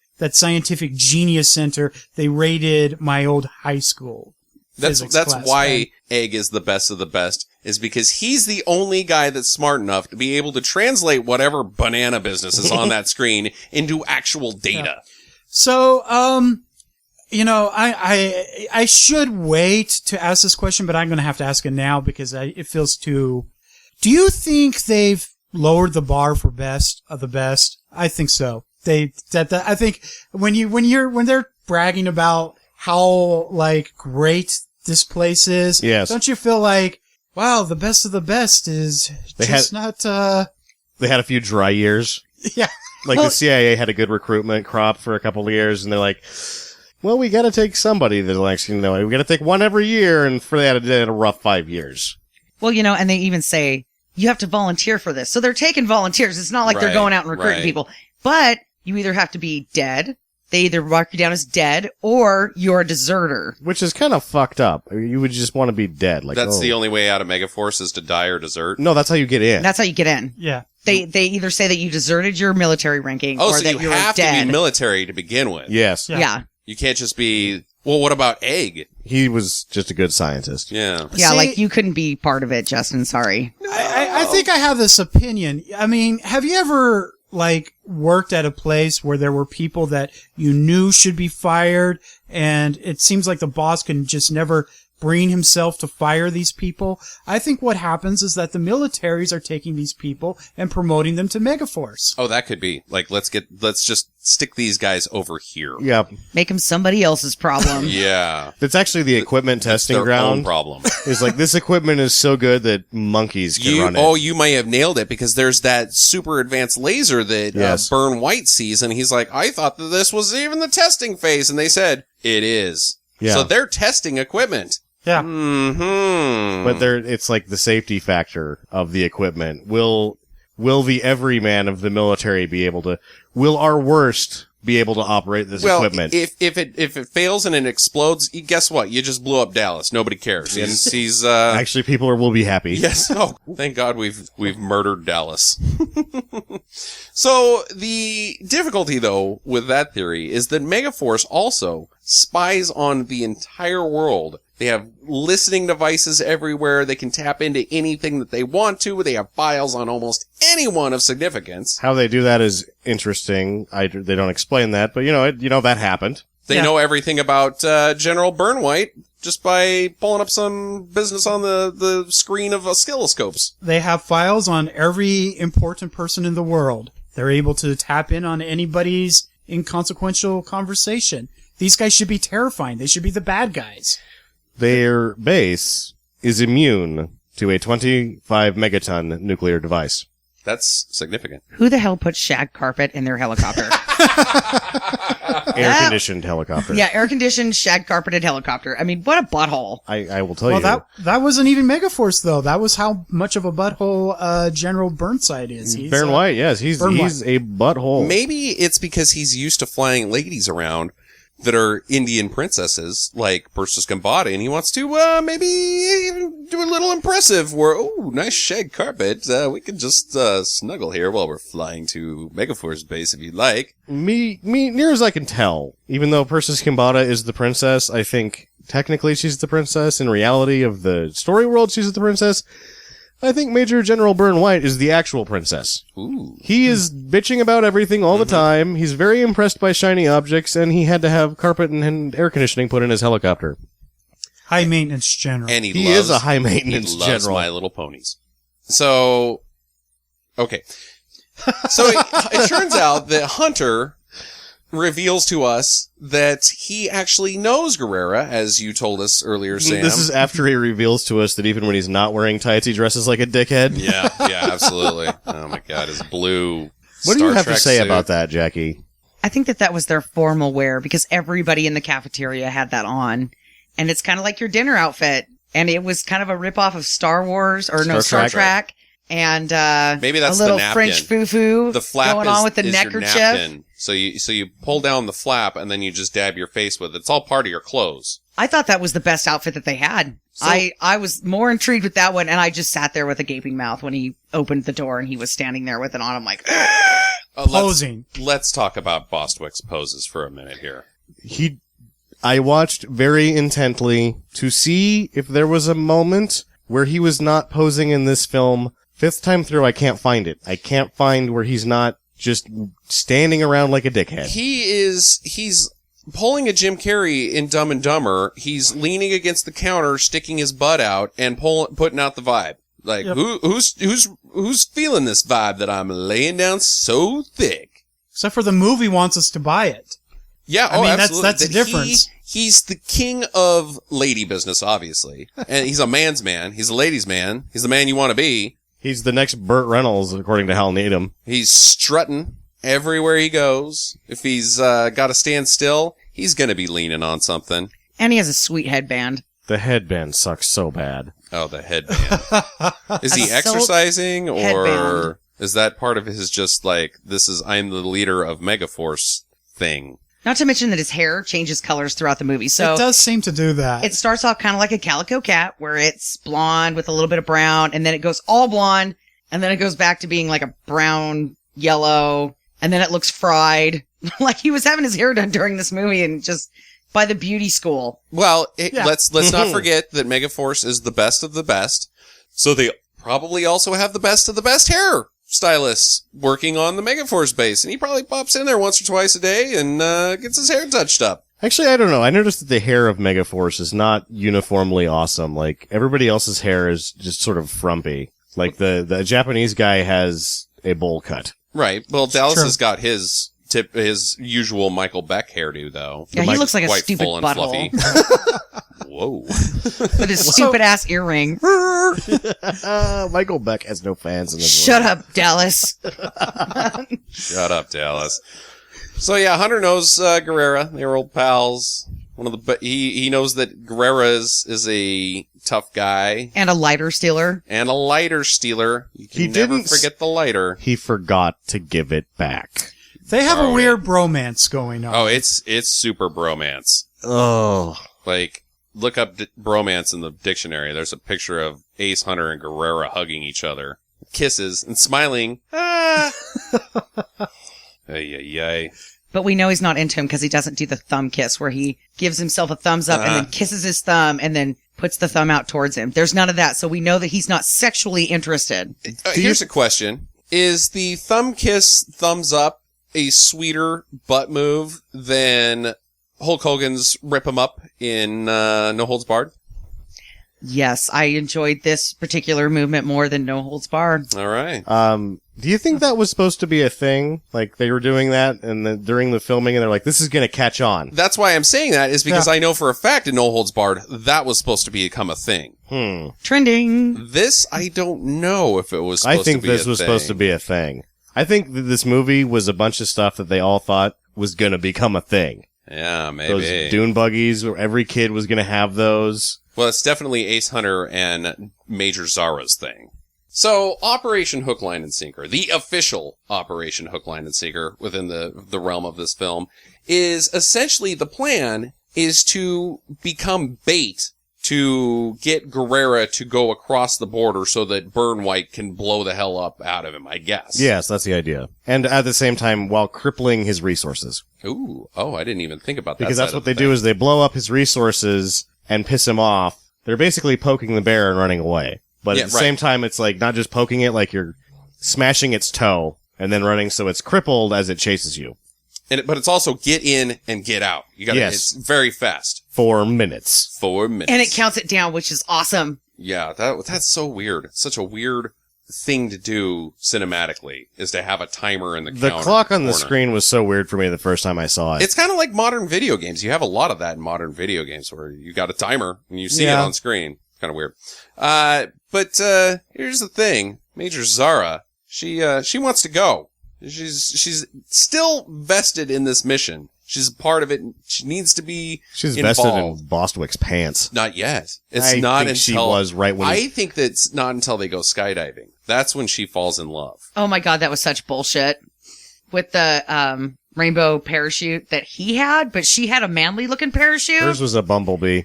genius center, they raided my old high school. That's class, why right? Egg is the best of the best, is because he's the only guy that's smart enough to be able to translate whatever banana business is on that screen into actual data. So, I should wait to ask this question, but I'm going to have to ask it now because it feels too. Do you think they've lowered the bar for best of the best? I think so. I think when they're bragging about how great this place is, yes. Don't you feel like, wow, the best of the best is They not. They had a few dry years. Yeah. The CIA had a good recruitment crop for a couple of years, and they're like, well, we got to take somebody that we got to take one every year, and for that, it did a rough 5 years. Well, and they even say, you have to volunteer for this. So they're taking volunteers. It's not like they're Right, going out and recruiting right. people. But you either have to be dead, they either mark you down as dead, or you're a deserter. Which is kind of fucked up. You would just want to be dead. That's the only way out of Megaforce is to die or desert. No, that's how you get in. That's how you get in. Yeah. They either say that you deserted your military ranking, Oh, or so that you you're have dead. to be military to begin with. Yes. Yeah. You can't just be, well, what about Egg? He was just a good scientist. Yeah. Yeah, See- you couldn't be part of it, Justin. Sorry. I think I have this opinion. I mean, have you ever worked at a place where there were people that you knew should be fired, and it seems like the boss can just never bringing himself to fire these people. I think what happens is that the militaries are taking these people and promoting them to Megaforce. Oh, that could be. Like, let's just stick these guys over here. Yeah. Make him somebody else's problem. Yeah. That's actually the equipment testing Their own ground. problem. It's like, this equipment is so good that monkeys can run it. You may have nailed it, because there's that super advanced laser that Yes. Burn White sees, and he's like, I thought that this was even the testing phase, and they said, it is. Yeah. So they're testing equipment. Yeah. Mm-hmm. But it's like the safety factor of the equipment. Will the everyman of the military will our worst be able to operate this equipment? If it fails and it explodes, guess what? You just blew up Dallas. Nobody cares. He's Actually, people will be happy. yes. Oh, thank God we've murdered Dallas. So the difficulty, though, with that theory is that Megaforce also spies on the entire world. They have listening devices everywhere. They can tap into anything that they want to. They have files on almost anyone of significance. How they do that is interesting. They don't explain that, but that happened. They Yeah. know everything about General Burnwhite just by pulling up some business on the screen of oscilloscopes. They have files on every important person in the world. They're able to tap in on anybody's inconsequential conversation. These guys should be terrifying. They should be the bad guys. Their base is immune to a 25 megaton nuclear device. That's significant. Who the hell put shag carpet in their helicopter? Air-conditioned helicopter. Yeah, air-conditioned, shag-carpeted helicopter. I mean, what a butthole. I will tell Well, you. that wasn't even Megaforce, though. That was how much of a butthole General Burnside is. He's, Baron White, yes. He's Burn White. a butthole. Maybe it's because he's used to flying ladies around that are Indian princesses, like Persis Gambada, and he wants to, maybe do a little impressive where, oh, nice shag carpet, we can just, snuggle here while we're flying to Megaforce base if you'd like. Me, near as I can tell, even though Persis Gambada is the princess, I think technically she's the princess. In reality of the story world, she's the princess. I think Major General Burn White is the actual princess. Ooh. He is bitching about everything all the time. He's very impressed by shiny objects, and he had to have carpet and air conditioning put in his helicopter. high maintenance general. And He is a high maintenance he loves general. My Little Ponies. So, okay. So it turns out that Hunter reveals to us that he actually knows Guerrera, as you told us earlier, Sam. This is after he reveals to us that even when he's not wearing tights, he dresses like a dickhead. Yeah, absolutely. Oh my God, his blue. What do you Star have Trek to say suit. about that, Jackie? I think that was their formal wear because everybody in the cafeteria had that on. And it's kind of like your dinner outfit. And it was kind of a ripoff of Star Wars or Star Star Trek. And Maybe that's a little the napkin. French foo-foo The flap going is, on with the is your neckerchief. napkin. So you pull down the flap and then you just dab your face with it. It's all part of your clothes. I thought that was the best outfit that they had. So- I was more intrigued with that one, and I just sat there with a gaping mouth when he opened the door and he was standing there with it on. I'm like, Posing. Let's talk about Bostwick's poses for a minute here. I watched very intently to see if there was a moment where he was not posing in this film. Fifth time through, I can't find it. I can't find where he's not just standing around like a dickhead. He's pulling a Jim Carrey in Dumb and Dumber. He's leaning against the counter, sticking his butt out, and putting out the vibe. Like, Yep. who's feeling this vibe that I'm laying down so thick? Except for the movie wants us to buy it. Yeah, I mean, that's- absolutely. that's the That difference. He's the king of lady business, obviously. And he's a man's man. He's a ladies' man. He's the man you want to be. He's the next Burt Reynolds, according to Hal Needham. He's strutting everywhere he goes. If he's got to stand still, he's going to be leaning on something. and he has a sweet headband. The headband sucks so bad. Oh, the headband. Is he A silk exercising, or headband. is that part of his just like, I'm the leader of Megaforce thing? Not to mention that his hair changes colors throughout the movie. So It does seem to do that. it starts off kind of like a calico cat where it's blonde with a little bit of brown, and then it goes all blonde, and then it goes back to being like a brown, yellow, and then it looks fried. Like he was having his hair done during this movie and just by the beauty school. Well, Yeah. let's not forget that Megaforce is the best of the best. So they probably also have the best of the best hair stylists working on the Megaforce base. And he probably pops in there once or twice a day and gets his hair touched up. Actually, I don't know. I noticed that the hair of Megaforce is not uniformly awesome. Like, everybody else's hair is just sort of frumpy. Like, the Japanese guy has a bowl cut. Right. Well, Dallas True. has got his usual Michael Beck hairdo, though. Yeah, he looks like a Quite stupid full and butthole. fluffy. Whoa. With his stupid ass earring. Michael Beck has no fans in this Shut up, Dallas. Shut up, Dallas. So yeah, Hunter knows Guerrera. They were old pals. He knows that Guerrera is a tough guy And a lighter stealer. and a lighter stealer. You can He never didn't forget the lighter. He forgot to give it back. They have Oh, a weird bromance going on. Oh, it's super bromance. Oh. Like, look up bromance in the dictionary. There's a picture of Ace Hunter and Guerrera hugging each other, kisses and smiling. Ah. Ay, ay, ay. But we know he's not into him because he doesn't do the thumb kiss where he gives himself a thumbs up and then kisses his thumb and then puts the thumb out towards him. There's none of that. So we know that he's not sexually interested. Here's a question. Is the thumb kiss thumbs up a sweeter butt move than Hulk Hogan's rip him up in No Holds Barred? Yes, I enjoyed this particular movement more than No Holds Barred. All right. Do you think that was supposed to be a thing? Like, they were doing that and during the filming and they're like, this is gonna catch on. That's why I'm saying that, is because I know for a fact in No Holds Barred, that was supposed to become a thing. Trending. This, I don't know if it was supposed I think to be this was supposed to be a thing. I think that this movie was a bunch of stuff that they all thought was gonna become a thing. Yeah, maybe. Those dune buggies, every kid was gonna have those. Well, it's definitely Ace Hunter and Major Zara's thing. So, Operation Hook, Line, and Sinker, the official Operation Hook, Line, and Sinker within the realm of this film, is essentially the plan is to become bait to get Guerrera to go across the border so that Burn White can blow the hell up out of him, I guess. Yes, that's the idea. And at the same time, while crippling his resources. Ooh, oh, I didn't even think about that. Because that's what they do is they blow up his resources and piss him off. They're basically poking the bear and running away. But at the same time, it's like not just poking it, like you're smashing its toe and then running so it's crippled as it chases you. But it's also get in and get out. You gotta, Yes. It's very fast. 4 minutes. 4 minutes. And it counts it down, which is awesome. Yeah, that's so weird. It's such a weird thing to do cinematically, is to have a timer in the The counter clock on the corner. screen was so weird for me the first time I saw it. It's kind of like modern video games. You have a lot of that in modern video games where you got a timer and you see it on screen. Kind of weird. But here's the thing. Major Zara, she wants to go. She's still vested in this mission. She's a part of it. She needs to be She's involved. vested in Bostwick's pants. Not yet. It's I not think until she was right when I think that's not until they go skydiving. That's when she falls in love. Oh my God, that was such bullshit. With the rainbow parachute that he had, but she had a manly looking parachute. hers was a bumblebee.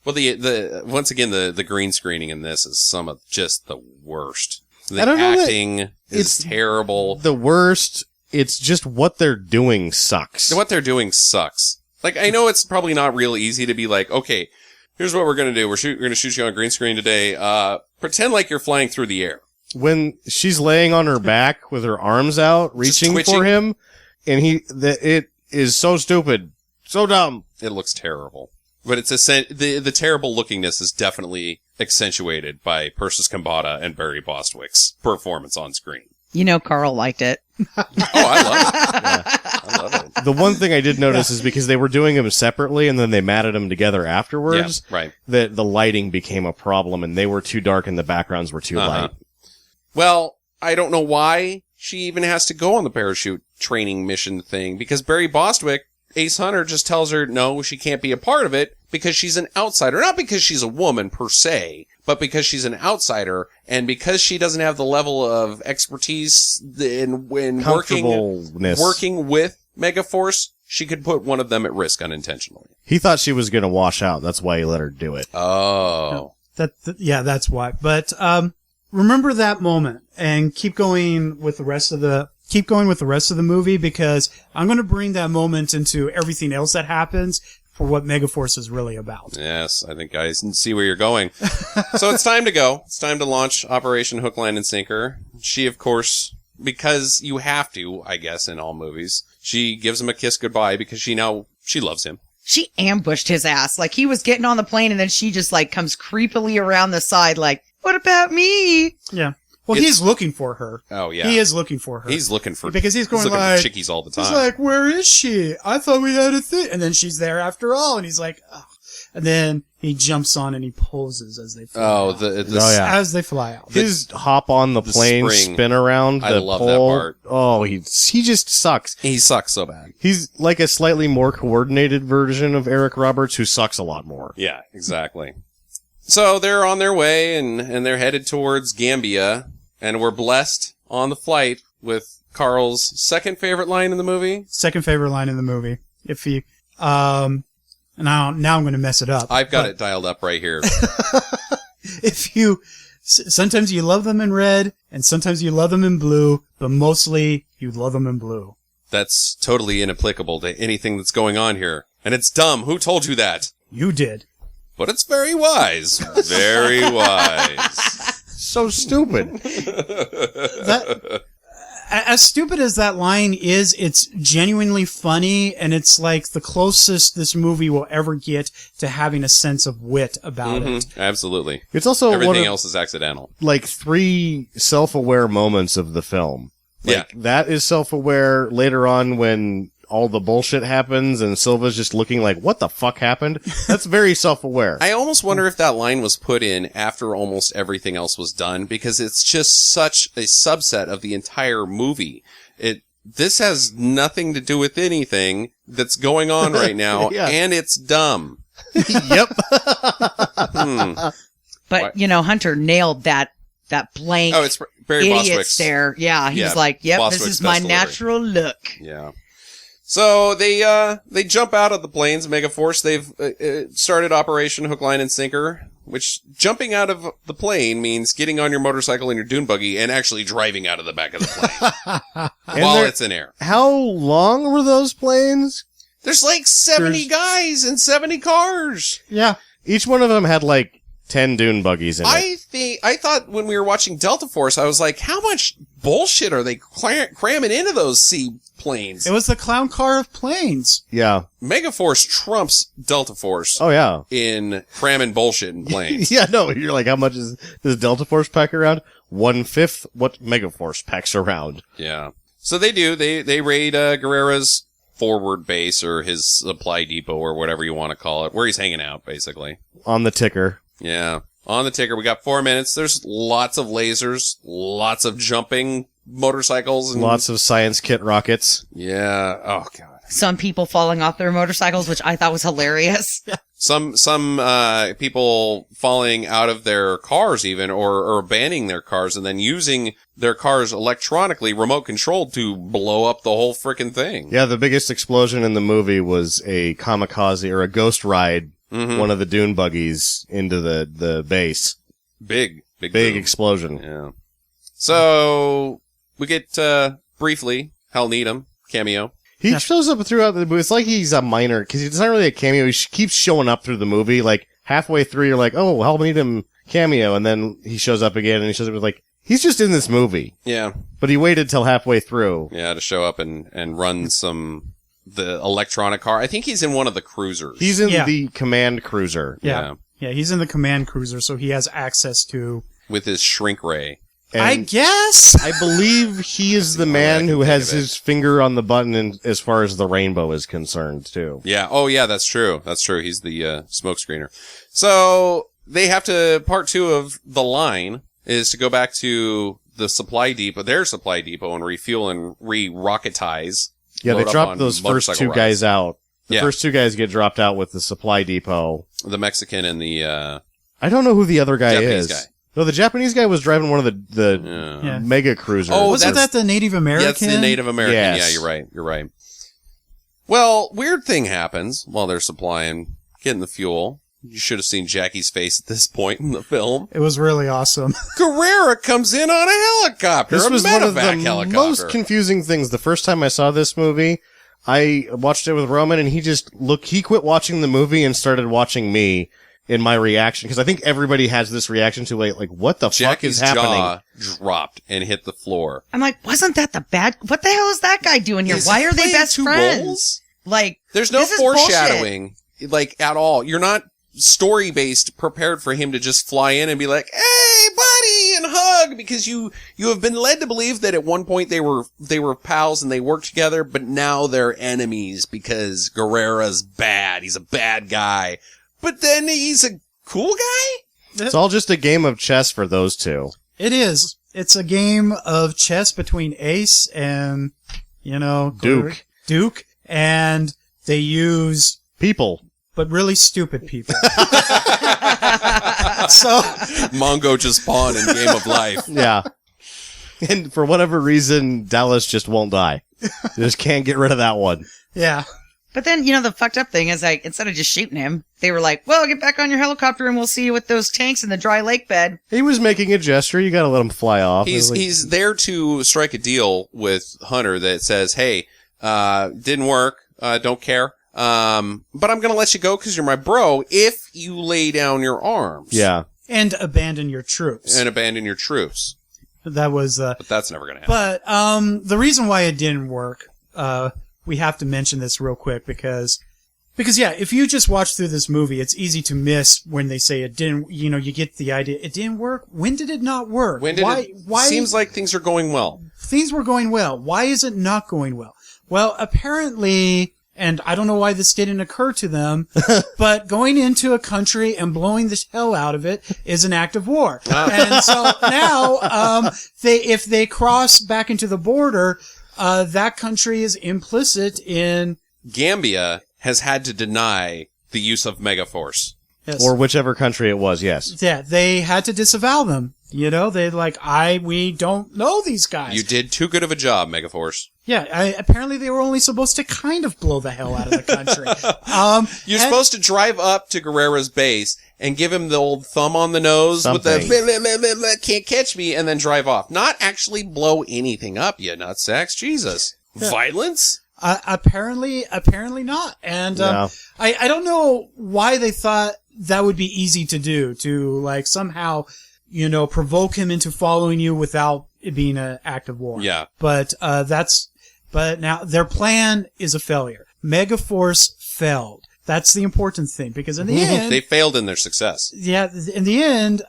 Well, the once again the green screening in this is some of just the worst. The I don't know that acting is it's terrible. The worst. It's just what they're doing sucks. What they're doing sucks. Like, I know it's probably not real easy to be like, okay, here's what we're gonna do. We're gonna shoot you on green screen today. Pretend like you're flying through the air. When she's laying on her back with her arms out, Just reaching twitching. for him, and it is so stupid, so dumb. It looks terrible. But it's the terrible lookingness is definitely accentuated by Persis Kambata and Barry Bostwick's performance on screen. You know, Carl liked it. Oh, I love it. I love it. The one thing I did notice is because they were doing them separately and then they matted them together afterwards, Yeah, right. that the lighting became a problem and they were too dark and the backgrounds were too light. Well, I don't know why she even has to go on the parachute training mission thing, because Barry Bostwick, Ace Hunter, just tells her no, she can't be a part of it because she's an outsider. Not because she's a woman per se, but because she's an outsider and because she doesn't have the level of expertise in working with Megaforce, she could put one of them at risk unintentionally. He thought she was going to wash out. That's why he let her do it. Oh. That's why. But remember that moment and keep going with the rest of the movie, because I'm going to bring that moment into everything else that happens for what Megaforce is really about. Yes, I think I see where you're going. So it's time to go. It's time to launch Operation Hook, Line, and Sinker. She, of course, because you have to, I guess, in all movies, she gives him a kiss goodbye because she loves him. she ambushed his ass. Like, he was getting on the plane, and then she just, like, comes creepily around the side, like, what about me? Yeah. Well, It's- he's looking for her. Oh, yeah. He is looking for her. He's looking for because he's going looking like for chickies all the time. He's like, where is she? I thought we had a thing. And then she's there after all, and he's like, oh. And then he jumps on and he poses as they fly out. the Oh, yeah. As they fly out. His hop on the plane, spring. spin around, I the love that pole. part. Oh, he just sucks. he sucks so bad. He's like a slightly more coordinated version of Eric Roberts, who sucks a lot more. Yeah, exactly. So they're on their way and they're headed towards Gambia, and we're blessed on the flight with Carl's second favorite line in the movie. Second favorite line in the movie. If he, now I'm going to mess it up. I've got it dialed up right here. If you, sometimes you love them in red, and sometimes you love them in blue, but mostly you love them in blue. That's totally inapplicable to anything that's going on here. And it's dumb. Who told you that? You did. But it's very wise. Very wise. So stupid. That, as stupid as that line is, it's genuinely funny, and it's like the closest this movie will ever get to having a sense of wit about it. Absolutely. It's also one Everything of, else is accidental. like 3 self-aware moments of the film. Like, that is self-aware later on when all the bullshit happens and Silva's just looking like, what the fuck happened? That's very self-aware. I almost wonder if that line was put in after almost everything else was done, because it's just such a subset of the entire movie. This has nothing to do with anything that's going on right now, Yeah. and it's dumb. Yep. But, Hunter nailed that blank Oh, it's Barry idiot Bostwick's. stare. Yeah, he Yeah, was like, yep, Bostwick's this is my best delivery. natural look. Yeah. So they jump out of the planes, Megaforce. They've started Operation Hook, Line, and Sinker, which jumping out of the plane means getting on your motorcycle and your dune buggy and actually driving out of the back of the plane while they're- it's in air. How long were those planes? There's like 70 guys and 70 cars. Yeah. Each one of them had like 10 dune buggies in it. I thought when we were watching Delta Force, I was like, how much bullshit are they cramming into those seaplanes? It was the clown car of planes. Yeah. Megaforce trumps Delta Force Oh, yeah. in cramming bullshit in planes. Yeah, no, you're like, how much does Delta Force pack around? 1/5 what Megaforce packs around. Yeah. So they do. They raid Guerrera's forward base, or his supply depot, or whatever you want to call it, where he's hanging out, basically. On the ticker. Yeah. On the ticker, we got 4 minutes. There's lots of lasers, lots of jumping motorcycles, and Lots of science kit rockets. yeah. Oh god. Some people falling off their motorcycles, which I thought was hilarious. Some people falling out of their cars even, or abandoning their cars and then using their cars electronically, remote controlled, to blow up the whole frickin' thing. Yeah, the biggest explosion in the movie was a kamikaze or a ghost ride, one of the dune buggies into the base. Big Big boom. explosion. Yeah. So we get briefly Hal Needham cameo. He shows up throughout the movie. It's like he's a minor, because it's not really a cameo. He keeps showing up through the movie. Like, halfway through, you're like, oh, Hal Needham cameo. And then he shows up again, and he shows up with like, he's just in this movie. Yeah. But he waited till halfway through. Yeah, to show up and run the electronic car. I think he's in one of the cruisers. He's in Yeah. the command cruiser. Yeah. Yeah, he's in the command cruiser, so he has access to... with his shrink ray. And I guess! I believe he is the man who has his finger on the button as far as the rainbow is concerned, too. Yeah. Oh, yeah, that's true. That's true. He's the smoke screener. So they have to, part 2 of the line is to go back to the supply depot, their supply depot, and refuel and re-rocketize. Yeah, they Load up dropped on those first motorcycle 2 rides. guys out. The Yeah. first 2 guys get dropped out with the supply depot. The Mexican and the I don't know who the other guy Japanese is. guy. No, the Japanese guy was driving one of the Yeah. mega cruisers. Oh, Wasn't that the Native American? Yeah, that's the Native American. Yes. Yeah, you're right. Well, weird thing happens while they're supplying, getting the fuel. You should have seen Jackie's face at this point in the film. It was really awesome. Guerrera comes in on a helicopter, This a was one of the medevac helicopter. most confusing things. The first time I saw this movie, I watched it with Roman, and he quit watching the movie and started watching me in my reaction, because I think everybody has this reaction to like what the fuck is Jackie's happening? jaw dropped and hit the floor. I'm like, wasn't that the bad? What the hell is that guy doing here? Is Why he are they playing best 2 friends? roles? Like, There's no this is bullshit. foreshadowing like, at all. You're not story-based prepared for him to just fly in and be like, hey, buddy, and hug, because you have been led to believe that at one point they were pals and they worked together, but now they're enemies because Guerrera's bad. He's a bad guy. But then he's a cool guy? It's all just a game of chess for those two. It is. It's a game of chess between Ace and, Duke. And they use People. but really stupid people. So Mongo just pawned in Game of Life. Yeah. And for whatever reason, Dallas just won't die. They just can't get rid of that one. yeah. But then, the fucked up thing is, like, instead of just shooting him, they were like, well, get back on your helicopter and we'll see you with those tanks in the dry lake bed. He was making a gesture. You gotta let him fly off. He's there to strike a deal with Hunter that says, hey, didn't work, don't care, but I'm gonna let you go because you're my bro if you lay down your arms. Yeah. And abandon your troops. And abandon your troops. That was, But that's never gonna happen. but, the reason why it didn't work, we have to mention this real quick because yeah, if you just watch through this movie, it's easy to miss when they say it didn't, you get the idea, it didn't work. When did it not work? Why? Seems like things are going well. Things were going well. Why is it not going well? Well, apparently, and I don't know why this didn't occur to them, but going into a country and blowing the hell out of it is an act of war. And so now, if they cross back into the border, that country is implicit in Gambia has had to deny the use of Megaforce. yes. Or whichever country it was, yes. Yeah, they had to disavow them. They we don't know these guys. You did too good of a job, Megaforce. Yeah, apparently they were only supposed to kind of blow the hell out of the country. You're supposed to drive up to Guerrera's base and give him the old thumb on the nose with the can't catch me, and then drive off. Not actually blow anything up, you nutsacks. Jesus. Yeah. Violence? Apparently not. And No. I don't know why they thought that would be easy to do, to like somehow, provoke him into following you without it being an act of war. Yeah. But but now their plan is a failure. Megaforce failed. That's the important thing, because in the end, They failed in their success. yeah, in the end,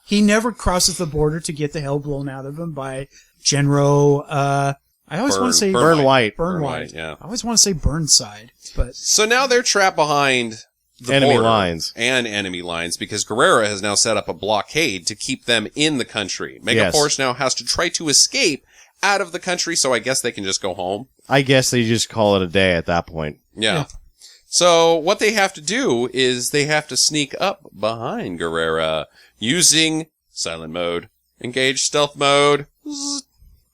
he never crosses the border to get the hell blown out of him by General, I always want to say Burn White. Burn White. Yeah. I always want to say Burnside, but So now they're trapped behind the Enemy border lines. and enemy lines because Guerrera has now set up a blockade to keep them in the country. Megaforce now has to try to escape out of the country, so I guess they can just go home. I guess they just call it a day at that point. Yeah. So what they have to do is they have to sneak up behind Guerrera using silent mode, engage stealth mode.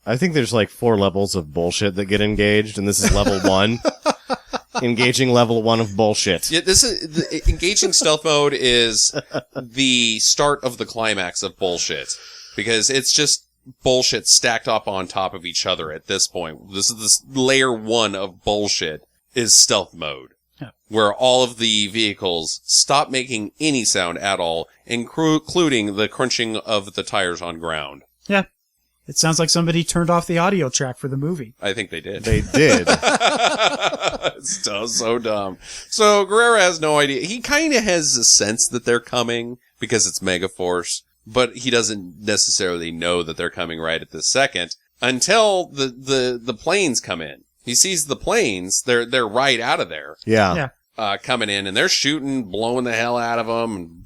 I think there's like 4 levels of bullshit that get engaged, and this is level 1. Engaging level 1 of bullshit. Yeah, engaging stealth mode is the start of the climax of bullshit, because it's just bullshit stacked up on top of each other at this point. This is this layer 1 of bullshit is stealth mode. Yeah. Where all of the vehicles stop making any sound at all, including the crunching of the tires on ground. yeah. It sounds like somebody turned off the audio track for the movie. I think they did. They did. It's so dumb. So Guerrera has no idea. He kind of has a sense that they're coming because it's Megaforce, but he doesn't necessarily know that they're coming right at this second until the planes come in. He sees the planes. They're right out of there. Yeah. Coming in, and they're shooting, blowing the hell out of them, and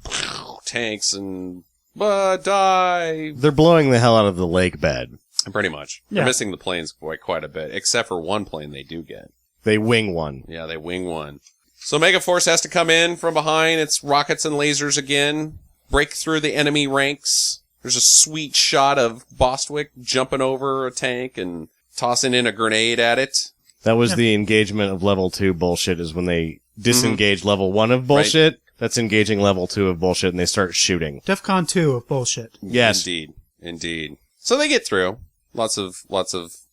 tanks and die. They're blowing the hell out of the lake bed. Pretty much. Yeah. They're missing the planes quite a bit, except for one plane they do get. They wing one. Yeah, they wing one. So Megaforce has to come in from behind. It's rockets and lasers again. Break through the enemy ranks. There's a sweet shot of Bostwick jumping over a tank and tossing in a grenade at it. That was the engagement of level 2 bullshit, is when they disengage level 1 of bullshit. Right. That's engaging level 2 of bullshit, and they start shooting. DEFCON 2 of bullshit. Yes. Indeed. So they get through. Lots of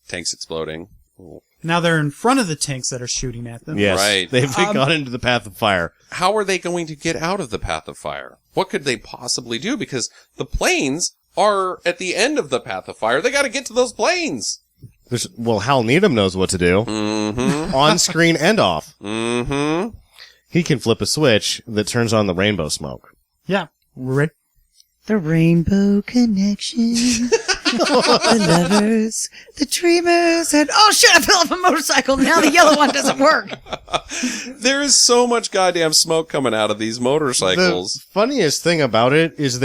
tanks exploding. Cool. Now they're in front of the tanks that are shooting at them. Yes. Right. They've gone into the path of fire. How are they going to get out of the path of fire? What could they possibly do? Because the planes are at the end of the path of fire. They got to get to those planes. Hal Needham knows what to do. Mm-hmm. On screen and off. Mm-hmm. he can flip a switch that turns on the rainbow smoke. Yeah. We're ready. The rainbow connection. The lovers, the dreamers, and oh shit, I fell off a motorcycle. Now the yellow one doesn't work. There is so much goddamn smoke coming out of these motorcycles. The funniest thing about it is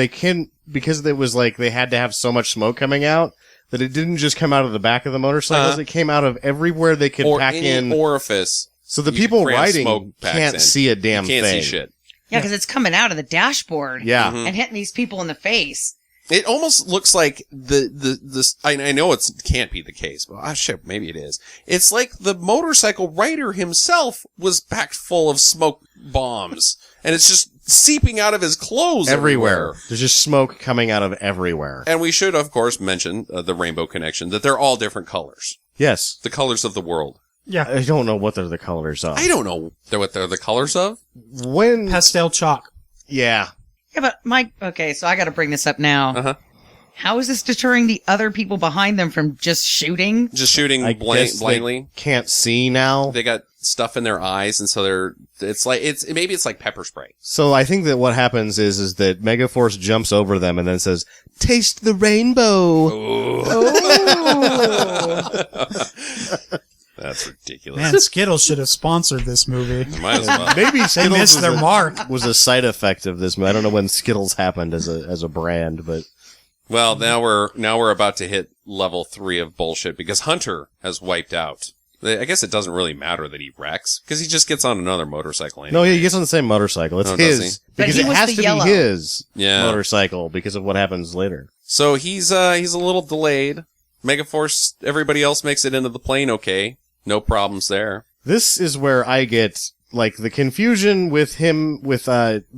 because it was like they had to have so much smoke coming out that it didn't just come out of the back of the motorcycles. It came out of everywhere they could Or pack any in. orifice. So the you people cram riding smoke packs can't in. see a damn You can't thing. see shit. Yeah, because it's coming out of the dashboard. Yeah. And hitting these people in the face. It almost looks like I know it can't be the case, but shit, maybe it is. It's like the motorcycle rider himself was packed full of smoke bombs, and it's just seeping out of his clothes everywhere. There's just smoke coming out of everywhere. And we should, of course, mention the rainbow connection, that they're all different colors. Yes. The colors of the world. Yeah. I don't know what they're the colors of. I don't know what they're the colors of. When... Pastel chalk. Yeah. Yeah, but Mike, okay, so I gotta bring this up now. Uh-huh. How is this deterring the other people behind them from just shooting? Just shooting I guess blindly. they can't see now. They got stuff in their eyes, and so maybe it's like pepper spray. So I think that what happens is that Megaforce jumps over them and then says, "Taste the rainbow." That's ridiculous. Man, Skittles should have sponsored this movie. Might as well. Maybe They Skittles missed their mark. was a side effect of this movie. I don't know when Skittles happened as a brand, but Well, now we're about to hit level 3 of bullshit because Hunter has wiped out. I guess it doesn't really matter that he wrecks because he just gets on another motorcycle. Anyway. no, he gets on the same motorcycle. It's Oh, does his he? But because he it was has the to yellow. be his Yeah. motorcycle because of what happens later. So he's a little delayed. Megaforce, everybody else makes it into the plane okay. No problems there. This is where I get like the confusion with him with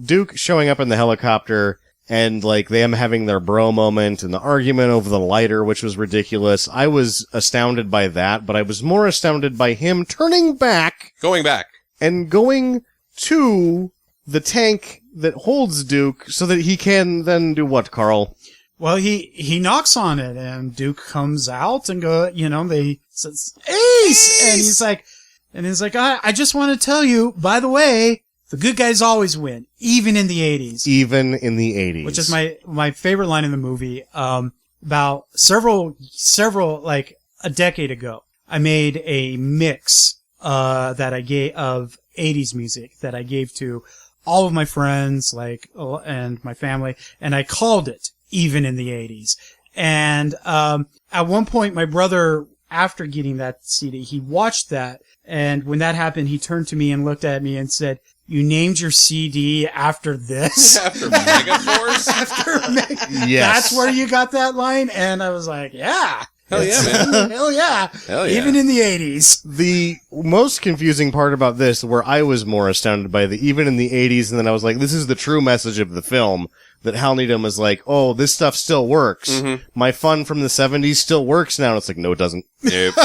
Duke showing up in the helicopter and like them having their bro moment and the argument over the lighter, which was ridiculous. I was astounded by that, but I was more astounded by him turning back Going back. and going to the tank that holds Duke so that he can then do what, Carl? Well, he knocks on it, and Duke comes out and they says Ace, and he's like, I just want to tell you, by the way, the good guys always win, even in the 80s. Even in the 80s. Which is my favorite line in the movie. About several, like a decade ago, I made a mix, that I gave of 80s music that I gave to all of my friends, and my family, and I called it Even in the 80s. And, at one point, my brother, after getting that CD, he watched that. And when that happened, he turned to me and looked at me and said, "You named your CD after this?" After Megaforce? Yes. That's where you got that line? And I was like, yeah. Hell yeah, man. Hell yeah. Hell yeah. Even in the 80s. The most confusing part about this, where I was more astounded by the even in the 80s, and then I was like, this is the true message of the film, that Hal Needham was like, oh, this stuff still works. Mm-hmm. My fun from the 70s still works now. And it's like, no, it doesn't. Nope.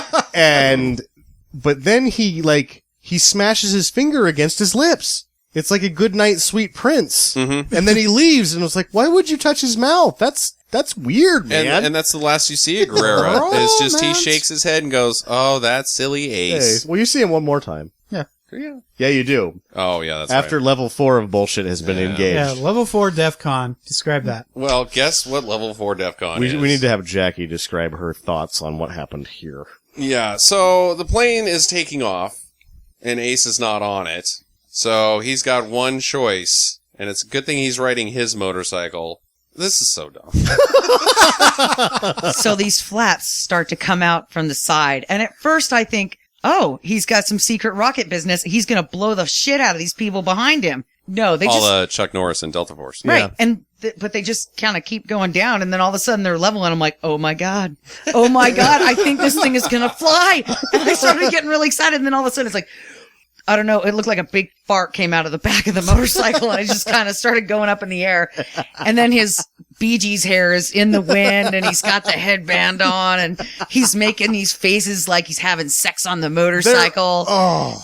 But then he smashes his finger against his lips. It's like a good night, sweet prince. Mm-hmm. And then he leaves, and it's like, why would you touch his mouth? That's weird, man. And that's the last you see of Guerrero. It's just he Romance. shakes his head and goes, "Oh, that silly Hey, Ace." well, you see him one more time. Yeah. Yeah. Yeah, you do. Oh, yeah, that's After right. level 4 of bullshit has been Yeah. engaged. Yeah, level 4 DEF CON. Describe that. Well, guess what level 4 DEF CON We is? need to have Jackie describe her thoughts on what happened here. Yeah, so the plane is taking off, and Ace is not on it. So he's got one choice, and it's a good thing he's riding his motorcycle. This is so dumb. So these flaps start to come out from the side. And at first I think, oh, he's got some secret rocket business. He's going to blow the shit out of these people behind him. No, they just... Chuck Norris and Delta Force. Right. Yeah. And but they just kind of keep going down, and then all of a sudden they're level, and I'm like, oh my God, I think this thing is going to fly. And I started getting really excited, and then all of a sudden it's like, I don't know, it looked like a big fart came out of the back of the motorcycle, and it just kind of started going up in the air. And then his Bee Gees hairs in the wind, and he's got the headband on, and he's making these faces like he's having sex on the motorcycle.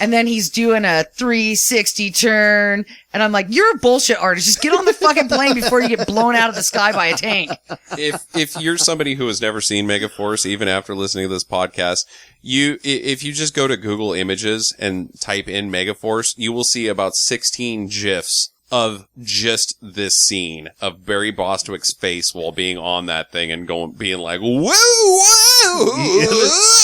And then he's doing a 360 turn, and I'm like, you're a bullshit artist. Just get on the fucking plane before you get blown out of the sky by a tank. If you're somebody who has never seen Megaforce, even after listening to this podcast, if you just go to Google Images and type in Megaforce, you will see about 16 GIFs of just this scene of Barry Bostwick's face while being on that thing and being like, whoa,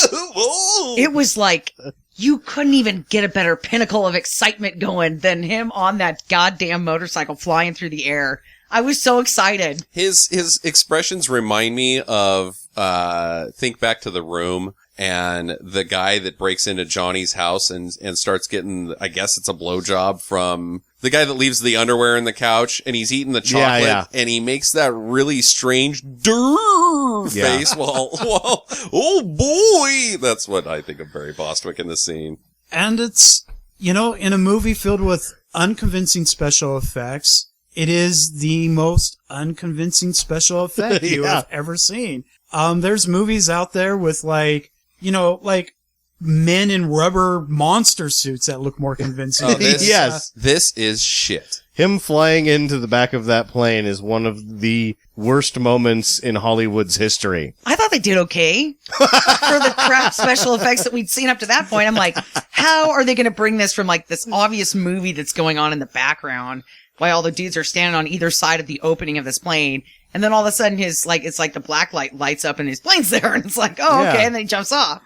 whoa. It was like, you couldn't even get a better pinnacle of excitement going than him on that goddamn motorcycle flying through the air. I was so excited. His expressions remind me of, think back to The Room and the guy that breaks into Johnny's house and starts getting, I guess it's a blowjob from the guy that leaves the underwear in the couch, and he's eating the chocolate, and he makes that really strange face while, oh boy! That's what I think of Barry Bostwick in this scene. And it's, in a movie filled with unconvincing special effects, it is the most unconvincing special effect you have ever seen. There's movies out there with like men in rubber monster suits that look more convincing. This is shit. Him flying into the back of that plane is one of the worst moments in Hollywood's history. I thought they did okay for the crap special effects that we'd seen up to that point. I'm like, how are they going to bring this from like this obvious movie that's going on in the background while all the dudes are standing on either side of the opening of this plane? And then all of a sudden it's like the black light lights up and his plane's there, and it's like, oh, okay. And then he jumps off.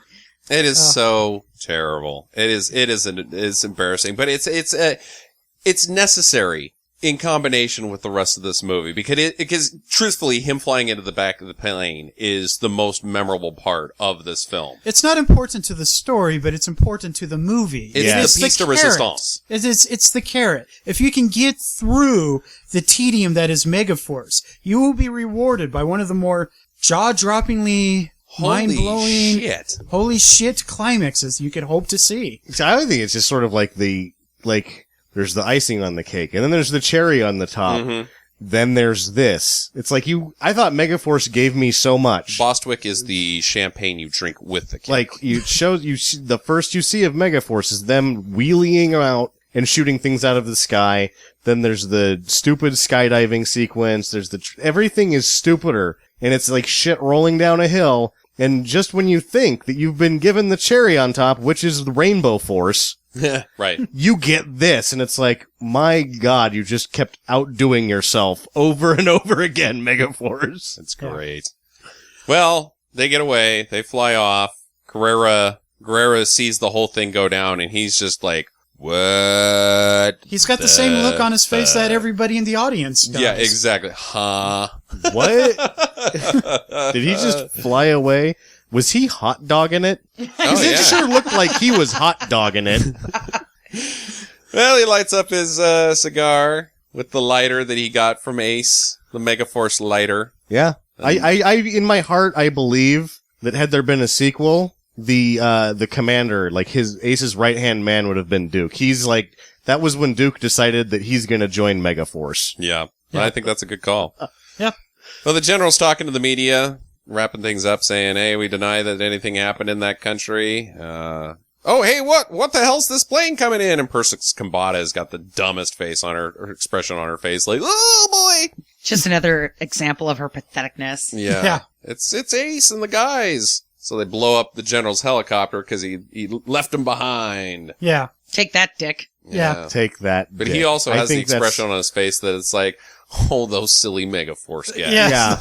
It is so terrible. It's embarrassing, but it's necessary in combination with the rest of this movie because truthfully, him flying into the back of the plane is the most memorable part of this film. It's not important to the story, but it's important to the movie. It's the piece de resistance. It's the carrot. If you can get through the tedium that is Megaforce, you will be rewarded by one of the more jaw-droppingly mind-blowing, holy shit climaxes you could hope to see. I think it's just sort of like there's the icing on the cake, and then there's the cherry on the top. Mm-hmm. Then there's this. It's like I thought Megaforce gave me so much. Bostwick is the champagne you drink with the cake. Like, the first you see of Megaforce is them wheeling out and shooting things out of the sky. Then there's the stupid skydiving sequence. There's everything is stupider, and it's like shit rolling down a hill. And just when you think that you've been given the cherry on top, which is the Rainbow Force, right, you get this, and it's like, my God, you just kept outdoing yourself over and over again, Megaforce. It's great. Well, they get away, they fly off. Guerrera sees the whole thing go down, and he's just like, what? He's got the same look on his face that everybody in the audience does. Yeah, exactly. Huh? What? Did he just fly away? Was he hot dogging it? Because it sure looked like he was hot dogging it. Well, he lights up his cigar with the lighter that he got from Ace, the Megaforce lighter. Yeah. I in my heart, I believe that had there been a sequel, the commander, like Ace's right-hand man would have been Duke. He's like, that was when Duke decided that he's going to join Megaforce. Yeah. I think that's a good call. Yeah. Well, the general's talking to the media, wrapping things up, saying, hey, we deny that anything happened in that country. Oh, hey, what the hell's this plane coming in? And Persix Kambata has got the dumbest face on her expression on her face, like, oh boy. Just another example of her patheticness. Yeah. It's Ace and the guys. So they blow up the general's helicopter because he left him behind. Yeah. Take that, dick. Yeah. Take that. But dick. he also has the expression on his face that it's like, oh, those silly Megaforce guys. Yeah.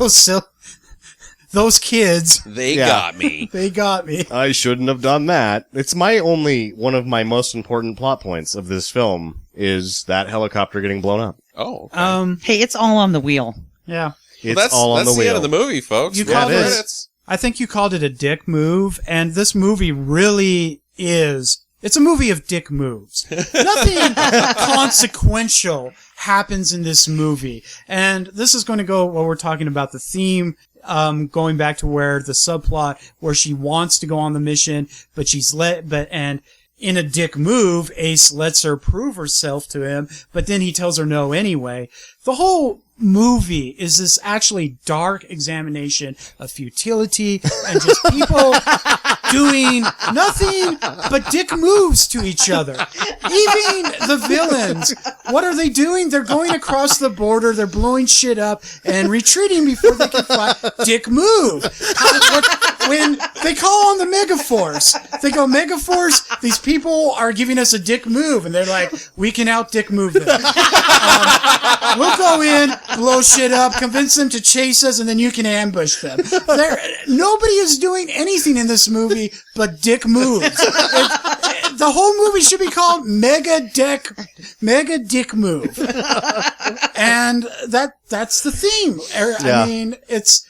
Those kids. They got me. They got me. I shouldn't have done that. It's one of my most important plot points of this film is that helicopter getting blown up. Oh. Okay. Hey, it's all on the wheel. Yeah. It's all on the wheel. That's the end of the movie, folks. You called it. I think you called it a dick move, and this movie really is. It's a movie of dick moves. Nothing consequential happens in this movie. And this is going to go while we're talking about the theme, going back to where the subplot where she wants to go on the mission, but and in a dick move, Ace lets her prove herself to him, but then he tells her no anyway. The whole movie is this actually dark examination of futility and just people doing nothing but dick moves to each other. Even the villains, what are they doing? They're going across the border, they're blowing shit up and retreating before they can fly. Dick move. When they call on the Megaforce, they go, Megaforce, these people are giving us a dick move, and they're like, we can out dick move them. We'll go in, blow shit up, convince them to chase us, and then you can ambush them. Nobody is doing anything in this movie but dick moves. The whole movie should be called Mega Dick Move. And that's the theme. I mean, it's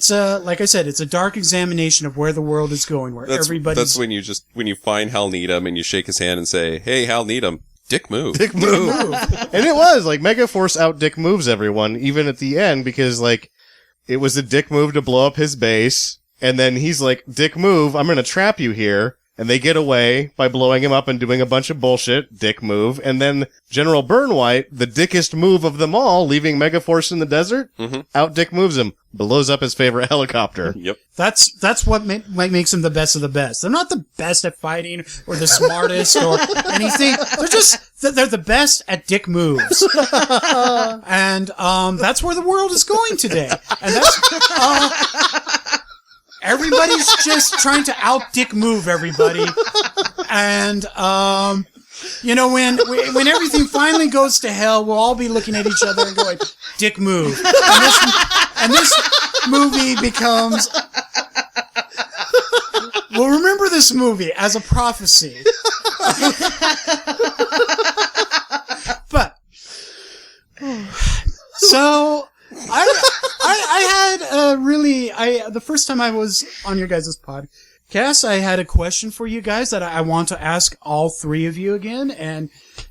like I said, it's a dark examination of where the world is going, where everybody's... That's when you find Hal Needham and you shake his hand and say, hey, Hal Needham, dick move. Dick move. And it was, like, Megaforce out dick moves everyone, even at the end, because, like, it was a dick move to blow up his base, and then he's like, dick move, I'm gonna trap you here. And they get away by blowing him up and doing a bunch of bullshit, dick move. And then General Burnwhite, the dickest move of them all, leaving Megaforce in the desert, out dick moves him, blows up his favorite helicopter. Yep. That's what makes them the best of the best. They're not the best at fighting or the smartest or anything. They're the best at dick moves. And that's where the world is going today. And that's everybody's just trying to out dick move everybody. And you know, when everything finally goes to hell, we'll all be looking at each other and going, dick move. And this movie becomes... We'll remember this movie as a prophecy. But... So... I had the first time I was on your guys' podcast, I had a question for you guys that I want to ask all three of you again. And,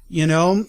you know,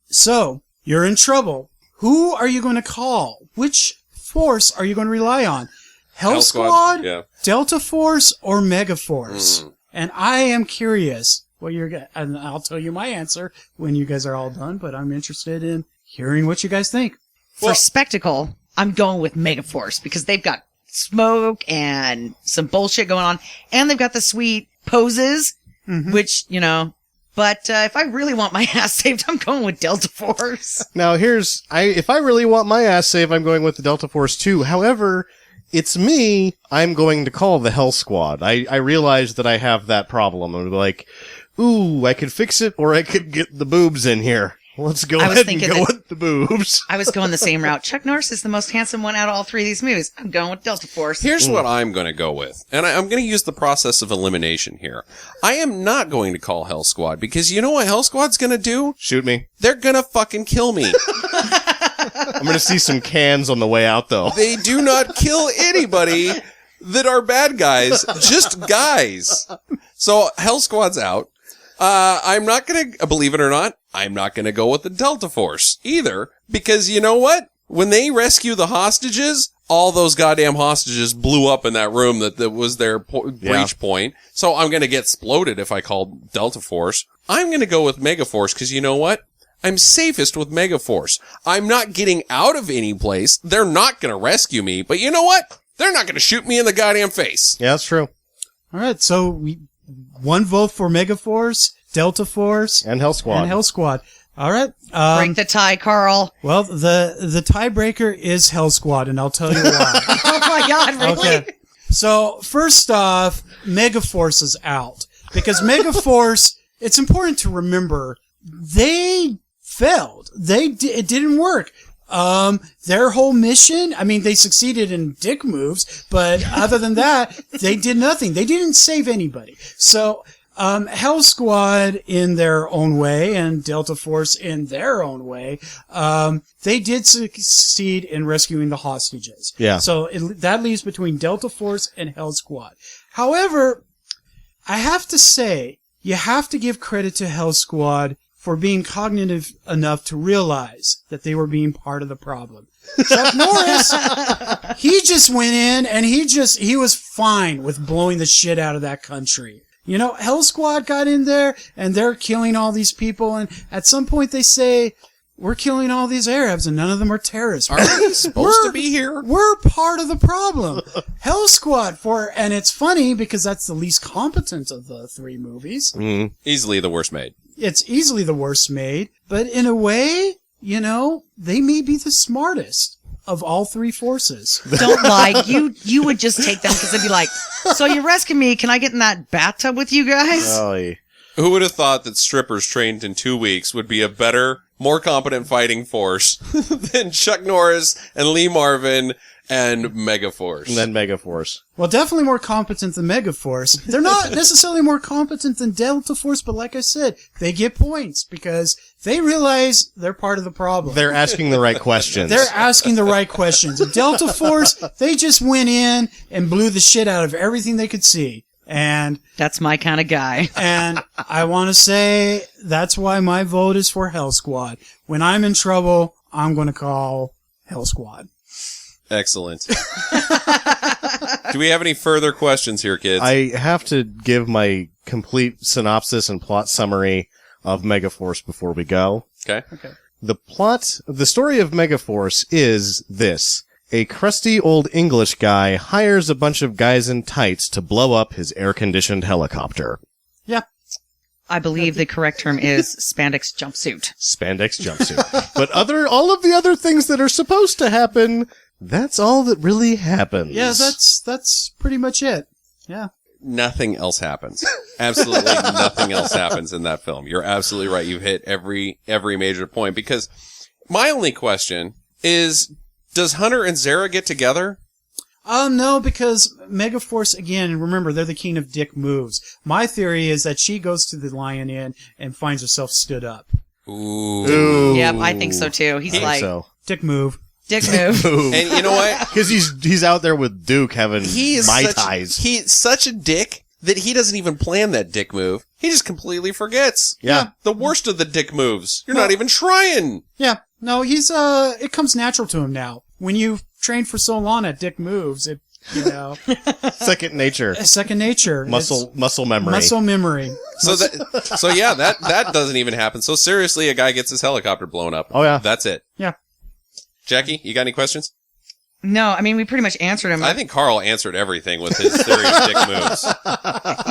so you're in trouble. Who are you going to call? Which force are you going to rely on? Hell Squad, yeah. Delta Force, or Megaforce? And I am curious what and I'll tell you my answer when you guys are all done, but I'm interested in hearing what you guys think. For spectacle, I'm going with Megaforce because they've got smoke and some bullshit going on, and they've got the sweet poses, which, you know, but if I really want my ass saved, I'm going with Delta Force. Now if I really want my ass saved, I'm going with the Delta Force too. However, it's me, I'm going to call the Hell Squad. I realize that I have that problem. I'm like, ooh, I could fix it, or I could get the boobs in here. Let's go ahead and go with the boobs. I was going the same route. Chuck Norris is the most handsome one out of all three of these movies. I'm going with Delta Force. Here's what I'm going to go with. And I'm going to use the process of elimination here. I am not going to call Hell Squad because you know what Hell Squad's going to do? Shoot me. They're going to fucking kill me. I'm going to see some cans on the way out, though. They do not kill anybody that are bad guys, just guys. So Hell Squad's out. I'm not going to, believe it or not, I'm not going to go with the Delta Force either, because you know what? When they rescue the hostages, all those goddamn hostages blew up in that room that was their breach point. So I'm going to get exploded if I call Delta Force. I'm going to go with Megaforce, because you know what? I'm safest with Megaforce. I'm not getting out of any place. They're not going to rescue me, but you know what? They're not going to shoot me in the goddamn face. Yeah, that's true. All right, so one vote for Megaforce, Delta Force, and Hell Squad. All right. Break the tie, Carl. Well, the tiebreaker is Hell Squad, and I'll tell you why. Oh my God, really? Okay. So, first off, Megaforce is out. Because Megaforce, it's important to remember, they failed. It didn't work. Their whole mission, I mean, they succeeded in dick moves, but other than that, they did nothing. They didn't save anybody. So, Hell Squad in their own way and Delta Force in their own way, they did succeed in rescuing the hostages. Yeah. So that leaves between Delta Force and Hell Squad. However, I have to say, you have to give credit to Hell Squad for being cognitive enough to realize that they were being part of the problem. Chuck Norris, he just went in and he was fine with blowing the shit out of that country. You know, Hell Squad got in there, and they're killing all these people, and at some point they say, we're killing all these Arabs, and none of them are terrorists. Are we supposed to be here? We're part of the problem. Hell Squad and it's funny because that's the least competent of the three movies. Mm. Easily the worst made. It's easily the worst made, but in a way, you know, they may be the smartest of all three forces. Don't lie. You would just take them because they'd be like, so you rescue me. Can I get in that bathtub with you guys? Golly. Who would have thought that strippers trained in 2 weeks would be a better, more competent fighting force than Chuck Norris and Lee Marvin and Megaforce? And then Megaforce. Well, definitely more competent than Megaforce. They're not necessarily more competent than Delta Force, but like I said, they get points because they realize they're part of the problem. They're asking the right questions. They're asking the right questions. Delta Force, they just went in and blew the shit out of everything they could see. And That's my kind of guy. and I want to say that's why my vote is for Hell Squad. When I'm in trouble, I'm going to call Hell Squad. Excellent. Do we have any further questions here, kids? I have to give my complete synopsis and plot summary of Megaforce before we go. Okay. The story of Megaforce is this. A crusty old English guy hires a bunch of guys in tights to blow up his air-conditioned helicopter. Yeah. I believe the correct term is spandex jumpsuit. Spandex jumpsuit. But all of the other things that are supposed to happen, that's all that really happens. Yeah, that's pretty much it. Yeah. Nothing else happens. Absolutely nothing else happens in that film. You're absolutely right. You've hit every major point, because my only question is, does Hunter and Zara get together? No, because Megaforce, again, remember, they're the king of dick moves. My theory is that she goes to the Lion Inn and finds herself stood up. Ooh. Yep, I think so too. He's I like, think so. Dick move. dick move. And you know what? Because he's out there with Duke having Mai Tais. He's such a dick that he doesn't even plan that dick move. He just completely forgets. Yeah. The worst of the dick moves. You're not even trying. Yeah. No, it comes natural to him now. When you've trained for so long at dick moves, Second nature. second nature. Muscle memory. Muscle memory. That doesn't even happen. So seriously, a guy gets his helicopter blown up. Oh, yeah. That's it. Yeah. Jackie, you got any questions? No, I mean, we pretty much answered him. I think Carl answered everything with his theory of dick moves.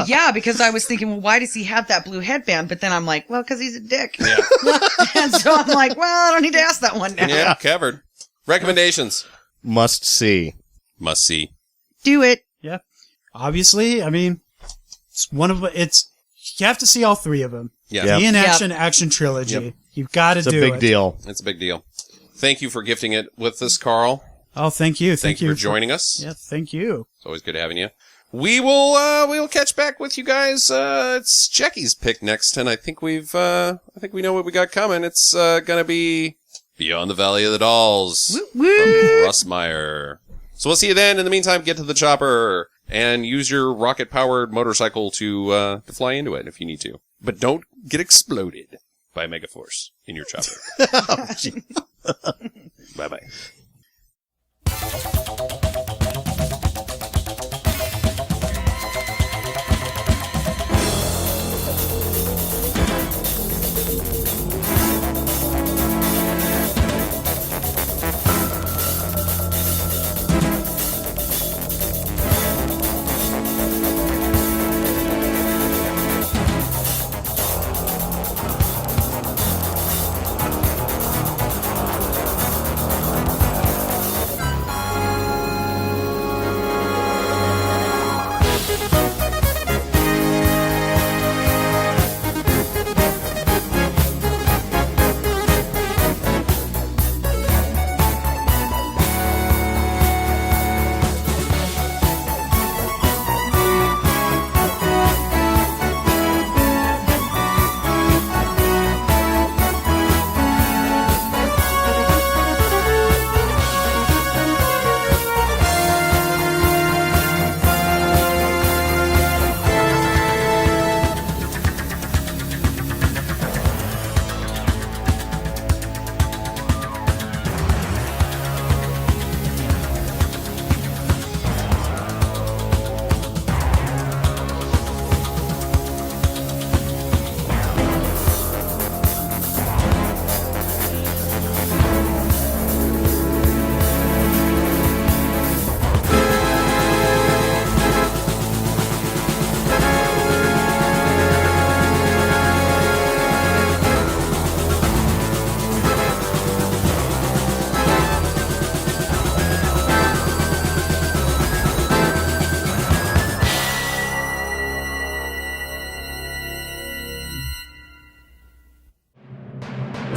Yeah, because I was thinking, well, why does he have that blue headband? But then I'm like, well, because he's a dick. Yeah. And so I'm like, well, I don't need to ask that one now. Yeah, covered. Recommendations. Must see. Must see. Do it. Yeah. Obviously, I mean, you have to see all three of them. Yeah. Yep. The Inaction action trilogy. Yep. You've got to It's a do big it. deal. It's a big deal. Thank you for gifting it with us, Carl. Oh, thank you. Thank you for joining us. Yeah, thank you. It's always good having you. We will catch back with you guys. It's Jackie's pick next, and I think we know what we got coming. It's gonna be Beyond the Valley of the Dolls from Russ Meyer. So we'll see you then. In the meantime, get to the chopper and use your rocket-powered motorcycle to fly into it if you need to. But don't get exploded by Megaforce in your chopper. Bye-bye.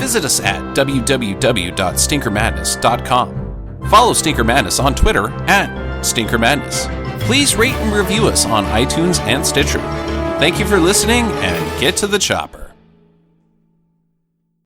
visit us at www.stinkermadness.com. Follow Stinker Madness on Twitter at Stinker Madness. Please rate and review us on iTunes and Stitcher. Thank you for listening, and get to the chopper.